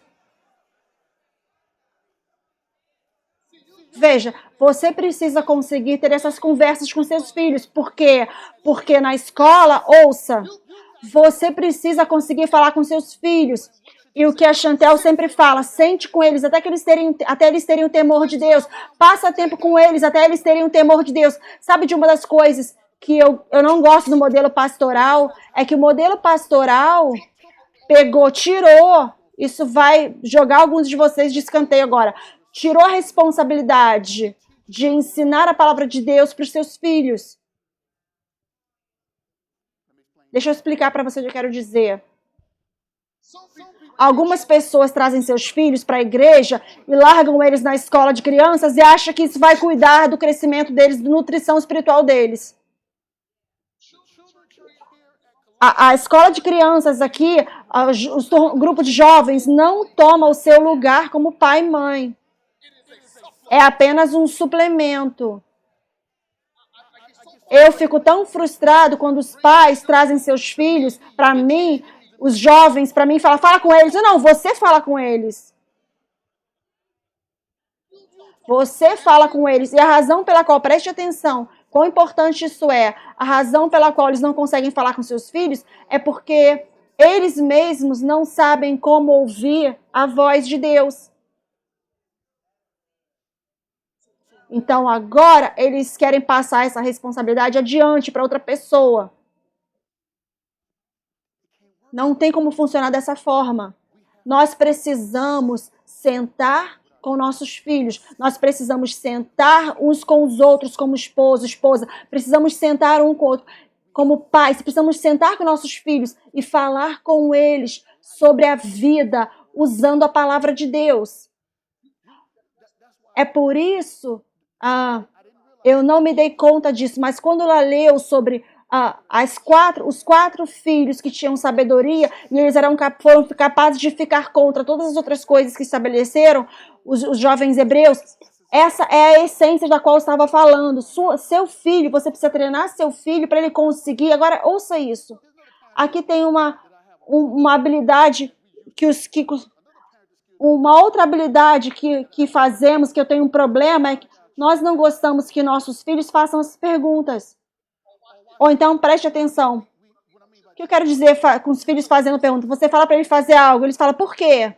Veja, você precisa conseguir ter essas conversas com seus filhos. Por quê? Porque na escola, ouça, você precisa conseguir falar com seus filhos. E o que a Chantel sempre fala, sente com eles até eles terem o temor de Deus. Passa tempo com eles até eles terem o temor de Deus. Sabe de uma das coisas que eu não gosto do modelo pastoral? É que o modelo pastoral tirou, isso vai jogar alguns de vocês de escanteio agora. Tirou a responsabilidade de ensinar a palavra de Deus para os seus filhos. Deixa eu explicar para você o que eu quero dizer. Algumas pessoas trazem seus filhos para a igreja e largam eles na escola de crianças e acham que isso vai cuidar do crescimento deles, da nutrição espiritual deles. A escola de crianças aqui, o grupo de jovens, não toma o seu lugar como pai e mãe. É apenas um suplemento. Eu fico tão frustrado quando os pais trazem seus filhos para mim, os jovens para mim, fala com eles. Não, você fala com eles. Você fala com eles. E a razão pela qual, preste atenção, quão importante isso é, a razão pela qual eles não conseguem falar com seus filhos é porque eles mesmos não sabem como ouvir a voz de Deus. Então, agora, eles querem passar essa responsabilidade adiante para outra pessoa. Não tem como funcionar dessa forma. Nós precisamos sentar com nossos filhos. Nós precisamos sentar uns com os outros como esposo, esposa. Precisamos sentar um com o outro como pais. Precisamos sentar com nossos filhos e falar com eles sobre a vida usando a palavra de Deus. É por isso... eu não me dei conta disso, mas quando ela leu sobre os 4 filhos que tinham sabedoria e eles foram capazes de ficar contra todas as outras coisas que estabeleceram, os jovens hebreus, essa é a essência da qual eu estava falando. Seu filho, você precisa treinar seu filho para ele conseguir. Agora, ouça isso. Aqui tem uma habilidade uma outra habilidade que fazemos, que eu tenho um problema, é que nós não gostamos que nossos filhos façam as perguntas. Ou então, preste atenção. O que eu quero dizer com os filhos fazendo perguntas? Você fala para eles fazer algo, eles falam, por quê?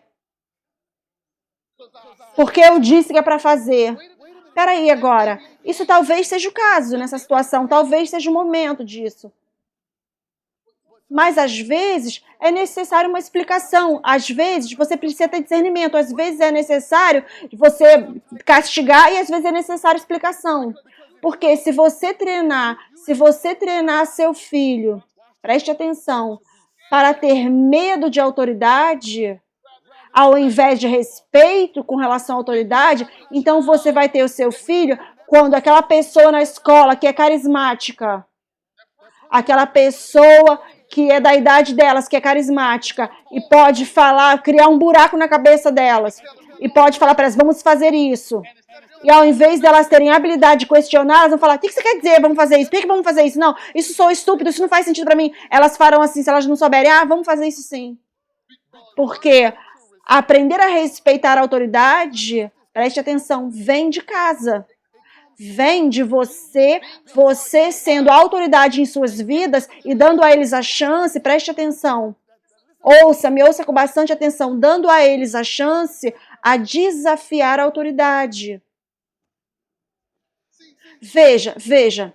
Porque eu disse que é para fazer. Espera aí agora. Isso talvez seja o caso nessa situação. Talvez seja o momento disso. Mas, às vezes, é necessário uma explicação. Às vezes, você precisa ter discernimento. Às vezes, é necessário você castigar e, às vezes, é necessário explicação. Porque se você treinar seu filho, preste atenção, para ter medo de autoridade, ao invés de respeito com relação à autoridade, então você vai ter o seu filho quando aquela pessoa na escola que é carismática, aquela pessoa que é da idade delas, que é carismática, e pode falar, criar um buraco na cabeça delas, e pode falar para elas, vamos fazer isso. E ao invés delas terem a habilidade de questionar, elas vão falar, o que você quer dizer, vamos fazer isso? Por que vamos fazer isso? Não, isso sou estúpido, isso não faz sentido para mim. Elas farão assim, se elas não souberem, vamos fazer isso sim. Porque aprender a respeitar a autoridade, preste atenção, vem de casa. Vem de você sendo a autoridade em suas vidas e dando a eles a chance, preste atenção. Me ouça com bastante atenção, dando a eles a chance a desafiar a autoridade. Veja.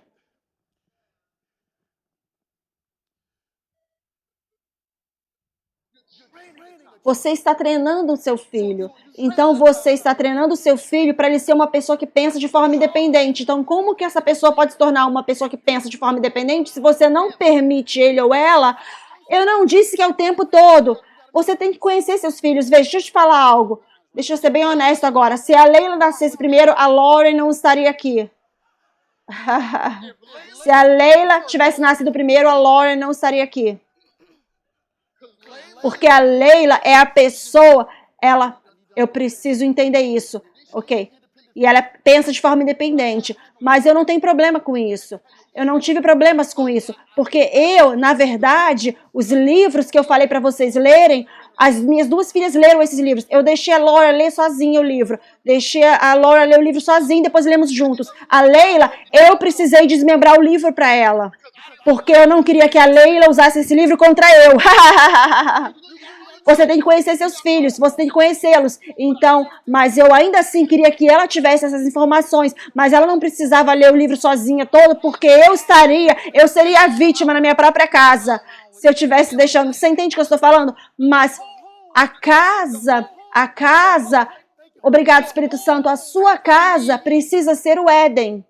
Você está treinando o seu filho. Então, você está treinando o seu filho para ele ser uma pessoa que pensa de forma independente. Então, como que essa pessoa pode se tornar uma pessoa que pensa de forma independente se você não permite ele ou ela? Eu não disse que é o tempo todo. Você tem que conhecer seus filhos. Veja, deixa eu te falar algo. Deixa eu ser bem honesto agora. Se a Leila nascesse primeiro, a Lauren não estaria aqui. Se a Leila tivesse nascido primeiro, a Lauren não estaria aqui. Porque a Leila é a pessoa, eu preciso entender isso, ok? E ela pensa de forma independente, mas eu não tenho problema com isso. Eu não tive problemas com isso, porque na verdade, os livros que eu falei para vocês lerem, as minhas duas filhas leram esses livros. Eu deixei a Laura ler sozinha o livro. Deixei a Laura ler o livro sozinha, depois lemos juntos. A Leila, eu precisei desmembrar o livro para ela. Porque eu não queria que a Leila usasse esse livro contra eu. Você tem que conhecer seus filhos, você tem que conhecê-los. Então, mas eu ainda assim queria que ela tivesse essas informações, mas ela não precisava ler o livro sozinha todo, porque eu seria a vítima na minha própria casa. Se eu tivesse deixando, você entende o que eu estou falando? Mas a casa, obrigado Espírito Santo, a sua casa precisa ser o Éden.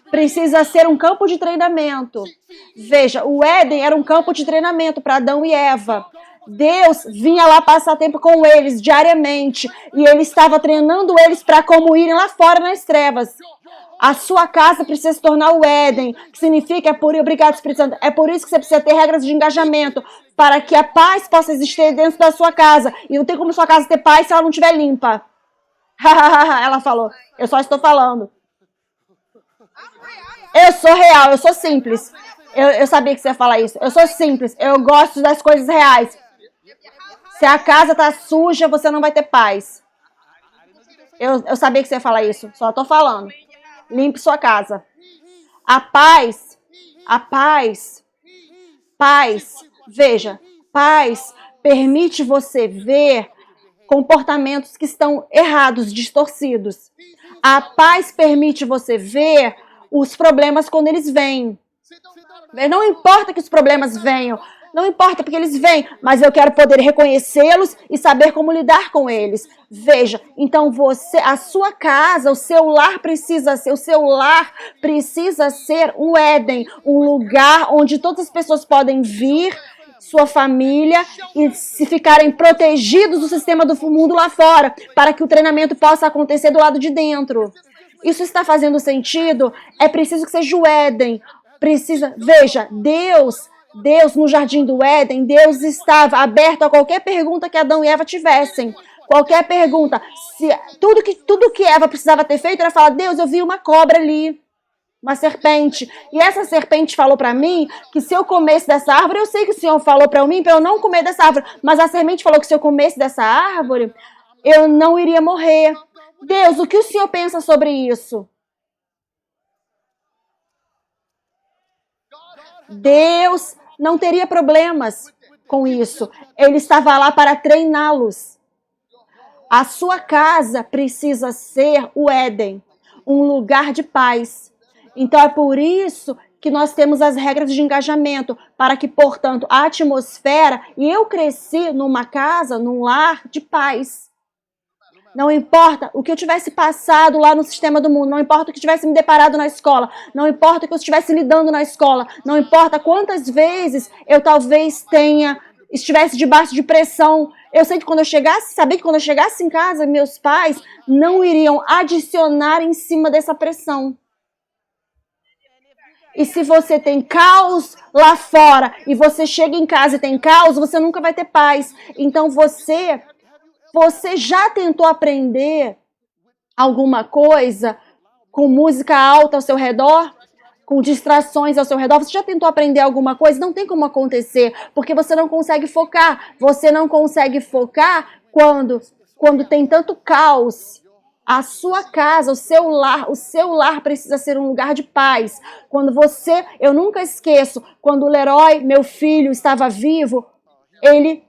Precisa ser um campo de treinamento. Veja, o Éden era um campo de treinamento para Adão e Eva. Deus vinha lá passar tempo com eles diariamente e ele estava treinando eles para como irem lá fora nas trevas. A sua casa precisa se tornar o Éden, que significa, obrigado Espírito Santo, é por isso que você precisa ter regras de engajamento, para que a paz possa existir dentro da sua casa. E não tem como sua casa ter paz se ela não estiver limpa. Ela falou, eu só estou falando. Eu sou real, eu sou simples. Eu sabia que você ia falar isso. Eu sou simples, eu gosto das coisas reais. Se a casa tá suja, você não vai ter paz. Eu sabia que você ia falar isso, só tô falando. Limpe sua casa. A paz, veja, paz permite você ver comportamentos que estão errados, distorcidos. A paz permite você ver os problemas quando eles vêm. Não importa que os problemas venham, não importa porque eles vêm, mas eu quero poder reconhecê-los e saber como lidar com eles. Veja, então a sua casa, o seu lar precisa ser um Éden, um lugar onde todas as pessoas podem vir, sua família, e se ficarem protegidos do sistema do mundo lá fora, para que o treinamento possa acontecer do lado de dentro. Isso está fazendo sentido? É preciso que seja o Éden. Veja, Deus no jardim do Éden, Deus estava aberto a qualquer pergunta que Adão e Eva tivessem. Qualquer pergunta. Tudo que Eva precisava ter feito era falar, Deus, eu vi uma cobra ali, uma serpente. E essa serpente falou para mim que se eu comesse dessa árvore, eu sei que o Senhor falou para mim para eu não comer dessa árvore, mas a semente falou que se eu comesse dessa árvore, eu não iria morrer. Deus, o que o Senhor pensa sobre isso? Deus não teria problemas com isso. Ele estava lá para treiná-los. A sua casa precisa ser o Éden, um lugar de paz. Então é por isso que nós temos as regras de engajamento, para que, portanto, a atmosfera, e eu cresci numa casa, num lar de paz. Não importa o que eu tivesse passado lá no sistema do mundo, não importa o que tivesse me deparado na escola, não importa o que eu estivesse lidando na escola, não importa quantas vezes eu talvez tenha estivesse debaixo de pressão. Eu sei que quando eu chegasse, sabia que quando eu chegasse em casa, meus pais não iriam adicionar em cima dessa pressão. E se você tem caos lá fora e você chega em casa e tem caos, você nunca vai ter paz. Então você já tentou aprender alguma coisa com música alta ao seu redor? Com distrações ao seu redor? Você já tentou aprender alguma coisa? Não tem como acontecer, porque você não consegue focar. Você não consegue focar quando tem tanto caos. A sua casa, o seu lar precisa ser um lugar de paz. Eu nunca esqueço, quando o Leroy, meu filho, estava vivo, ele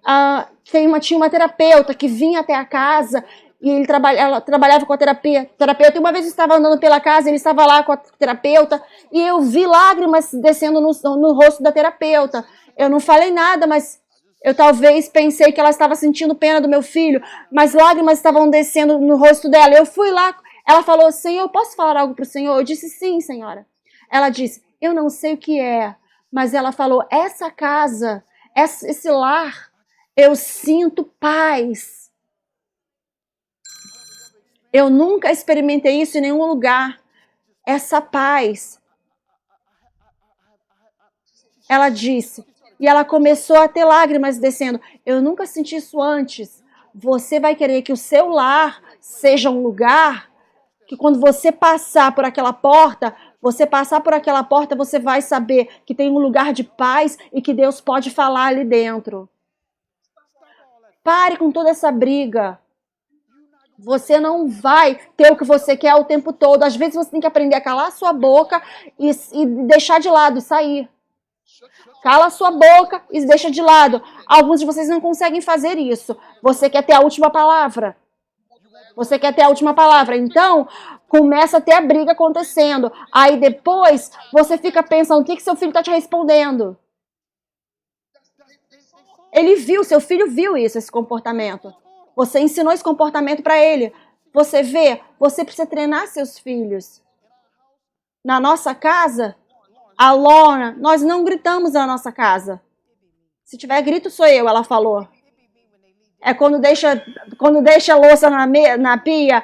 tinha uma terapeuta que vinha até a casa e ela trabalhava com a terapeuta. E uma vez eu estava andando pela casa, ele estava lá com a terapeuta e eu vi lágrimas descendo no rosto da terapeuta. Eu não falei nada, mas eu talvez pensei que ela estava sentindo pena do meu filho, mas lágrimas estavam descendo no rosto dela. Eu fui lá, ela falou: Senhor, posso falar algo para o Senhor? Eu disse: sim, senhora. Ela disse: eu não sei o que é, mas ela falou: essa casa, esse lar, eu sinto paz. Eu nunca experimentei isso em nenhum lugar. Essa paz. Ela disse. E ela começou a ter lágrimas descendo. Eu nunca senti isso antes. Você vai querer que o seu lar seja um lugar que quando você passar por aquela porta, você vai saber que tem um lugar de paz e que Deus pode falar ali dentro. Pare com toda essa briga. Você não vai ter o que você quer o tempo todo. Às vezes você tem que aprender a calar a sua boca e deixar de lado e sair. Cala a sua boca e deixa de lado. Alguns de vocês não conseguem fazer isso. Você quer ter a última palavra. Você quer ter a última palavra. Então, começa a ter a briga acontecendo. Aí depois, você fica pensando, o que seu filho está te respondendo? Seu filho viu isso, esse comportamento. Você ensinou esse comportamento para ele. Você vê, você precisa treinar seus filhos. Na nossa casa, a Lorna, nós não gritamos na nossa casa. Se tiver grito, sou eu, ela falou. É quando deixa a louça na pia,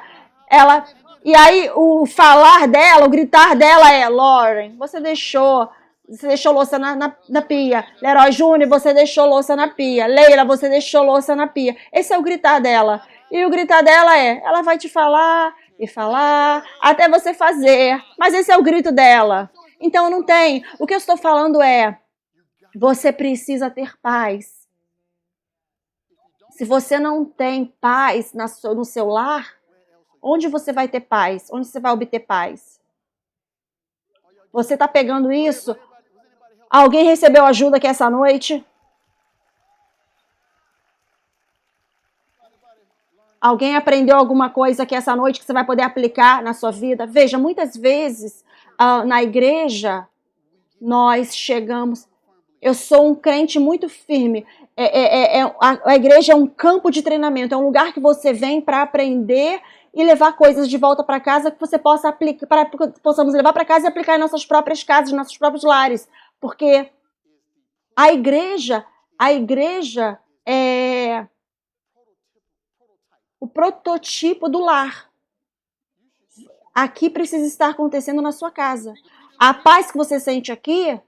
ela... E aí o falar dela, o gritar dela é: Lauren, você deixou louça na pia. Leroy Júnior, você deixou louça na pia. Leila, você deixou louça na pia. Esse é o gritar dela. E o gritar dela ela vai te falar e falar até você fazer. Mas esse é o grito dela. Então não tem. O que eu estou falando é, você precisa ter paz. Se você não tem paz no seu lar, onde você vai ter paz? Onde você vai obter paz? Você está pegando isso? Alguém recebeu ajuda aqui essa noite? Alguém aprendeu alguma coisa aqui essa noite que você vai poder aplicar na sua vida? Veja, muitas vezes na igreja nós chegamos... Eu sou um crente muito firme. A igreja é um campo de treinamento, é um lugar que você vem para aprender e levar coisas de volta para casa que você possa aplicar, para que possamos levar para casa e aplicar em nossas próprias casas, em nossos próprios lares. Porque a igreja é o prototipo do lar. Aqui precisa estar acontecendo na sua casa. A paz que você sente aqui,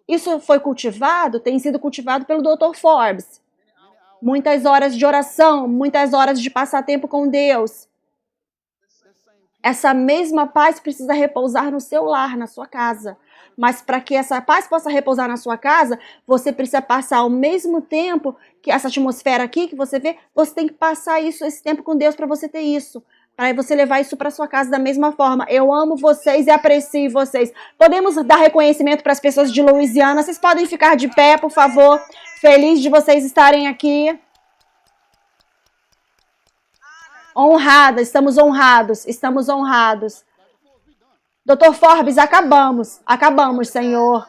isso foi cultivado, tem sido cultivado pelo Dr. Forbes. Muitas horas de oração, muitas horas de passar tempo com Deus. Essa mesma paz precisa repousar no seu lar, na sua casa. Mas para que essa paz possa repousar na sua casa, você precisa passar ao mesmo tempo que essa atmosfera aqui que você vê, você tem que passar esse tempo com Deus para você ter isso. Para você levar isso para sua casa da mesma forma. Eu amo vocês e aprecio vocês. Podemos dar reconhecimento para as pessoas de Louisiana. Vocês podem ficar de pé, por favor. Feliz de vocês estarem aqui. Honradas, estamos honrados, estamos honrados. Dr. Forbes, acabamos, Senhor.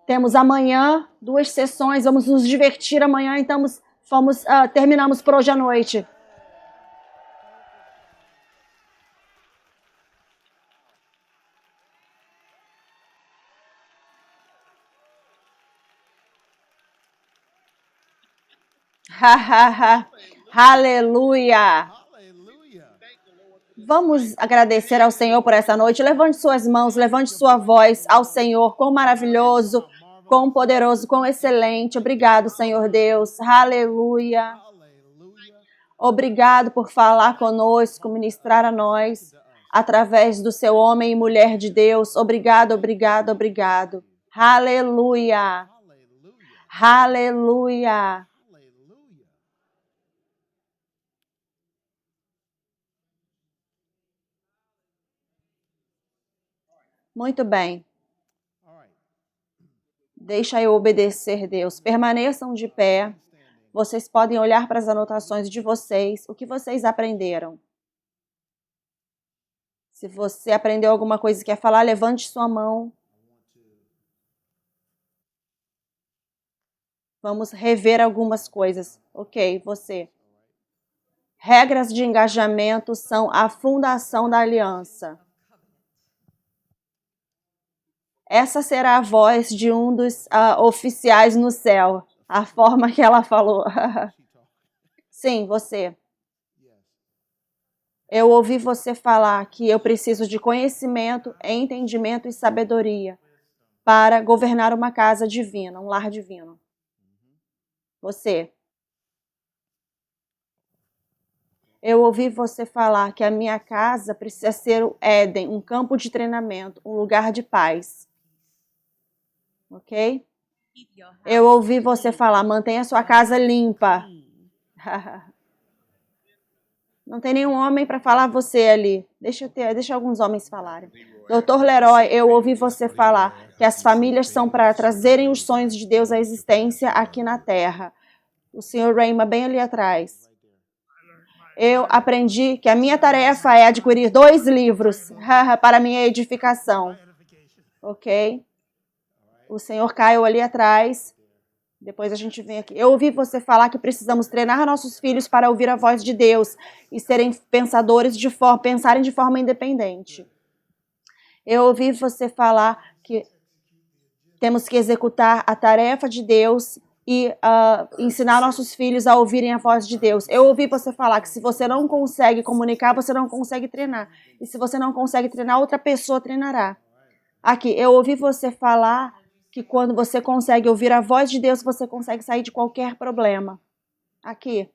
Temos amanhã 2 sessões, vamos nos divertir amanhã, então terminamos por hoje à noite. Aleluia. Vamos agradecer ao Senhor por essa noite. Levante suas mãos, levante sua voz ao Senhor. Quão maravilhoso, quão poderoso, quão excelente. Obrigado, Senhor Deus. Aleluia. Obrigado por falar conosco, ministrar a nós através do seu homem e mulher de Deus. Obrigado, obrigado, obrigado. Aleluia. Aleluia. Muito bem. Deixa eu obedecer, Deus. Permaneçam de pé. Vocês podem olhar para as anotações de vocês. O que vocês aprenderam? Se você aprendeu alguma coisa e quer falar, levante sua mão. Vamos rever algumas coisas. Ok, você. Regras de engajamento são a fundação da aliança. Essa será a voz de um dos oficiais no céu. A forma que ela falou. Sim, você. Eu ouvi você falar que eu preciso de conhecimento, entendimento e sabedoria para governar uma casa divina, um lar divino. Você. Eu ouvi você falar que a minha casa precisa ser o Éden, um campo de treinamento, um lugar de paz. Ok? Eu ouvi você falar, mantenha sua casa limpa. Não tem nenhum homem para falar você ali. Deixa alguns homens falarem. Dr. Leroy, eu ouvi você falar que as famílias são para trazerem os sonhos de Deus à existência aqui na Terra. O Sr. Rayma bem ali atrás. Eu aprendi que a minha tarefa é adquirir 2 livros para minha edificação. Ok? O Sr. Caio ali atrás. Depois a gente vem aqui. Eu ouvi você falar que precisamos treinar nossos filhos para ouvir a voz de Deus e serem pensarem de forma independente. Eu ouvi você falar que temos que executar a tarefa de Deus e ensinar nossos filhos a ouvirem a voz de Deus. Eu ouvi você falar que se você não consegue comunicar, você não consegue treinar. E se você não consegue treinar, outra pessoa treinará. Aqui, eu ouvi você falar que quando você consegue ouvir a voz de Deus, você consegue sair de qualquer problema. Aqui.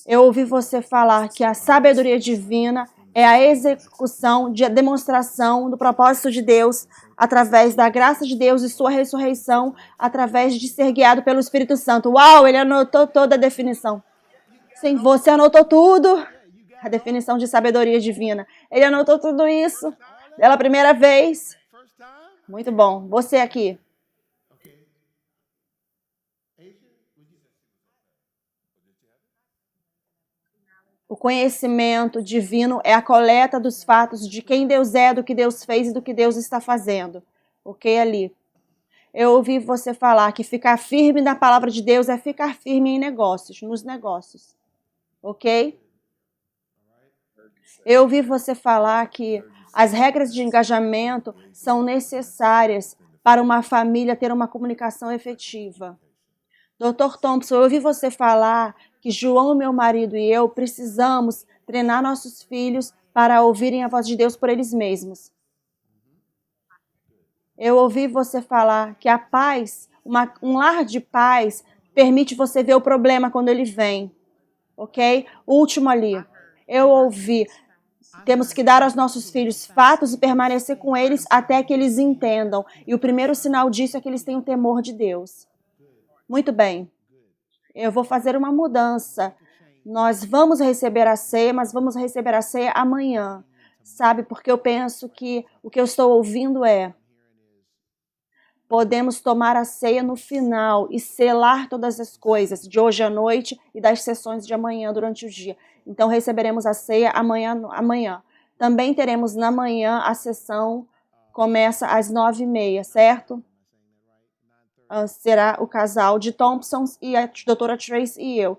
Eu ouvi você falar que a sabedoria divina é a execução, a demonstração do propósito de Deus através da graça de Deus e sua ressurreição, através de ser guiado pelo Espírito Santo. Uau, ele anotou toda a definição. Sim, você anotou tudo. A definição de sabedoria divina. Ele anotou tudo isso pela primeira vez. Muito bom. Você aqui. O conhecimento divino é a coleta dos fatos de quem Deus é, do que Deus fez e do que Deus está fazendo. Ok, ali. Eu ouvi você falar que ficar firme na palavra de Deus é ficar firme em negócios, nos negócios. Ok? Eu ouvi você falar que as regras de engajamento são necessárias para uma família ter uma comunicação efetiva. Dr. Thompson, eu ouvi você falar que João, meu marido, e eu precisamos treinar nossos filhos para ouvirem a voz de Deus por eles mesmos. Eu ouvi você falar que a paz, um lar de paz, permite você ver o problema quando ele vem. Ok? Último ali. Eu ouvi, temos que dar aos nossos filhos fatos e permanecer com eles até que eles entendam. E o primeiro sinal disso é que eles têm o temor de Deus. Muito bem. Eu vou fazer uma mudança. Nós vamos receber a ceia, mas vamos receber a ceia amanhã. Sabe, porque eu penso que o que eu estou ouvindo é: podemos tomar a ceia no final e selar todas as coisas de hoje à noite e das sessões de amanhã durante o dia. Então receberemos a ceia amanhã. Também teremos na manhã a sessão, começa às 9h30, certo? Será o casal de Thompsons e a doutora Trace e eu.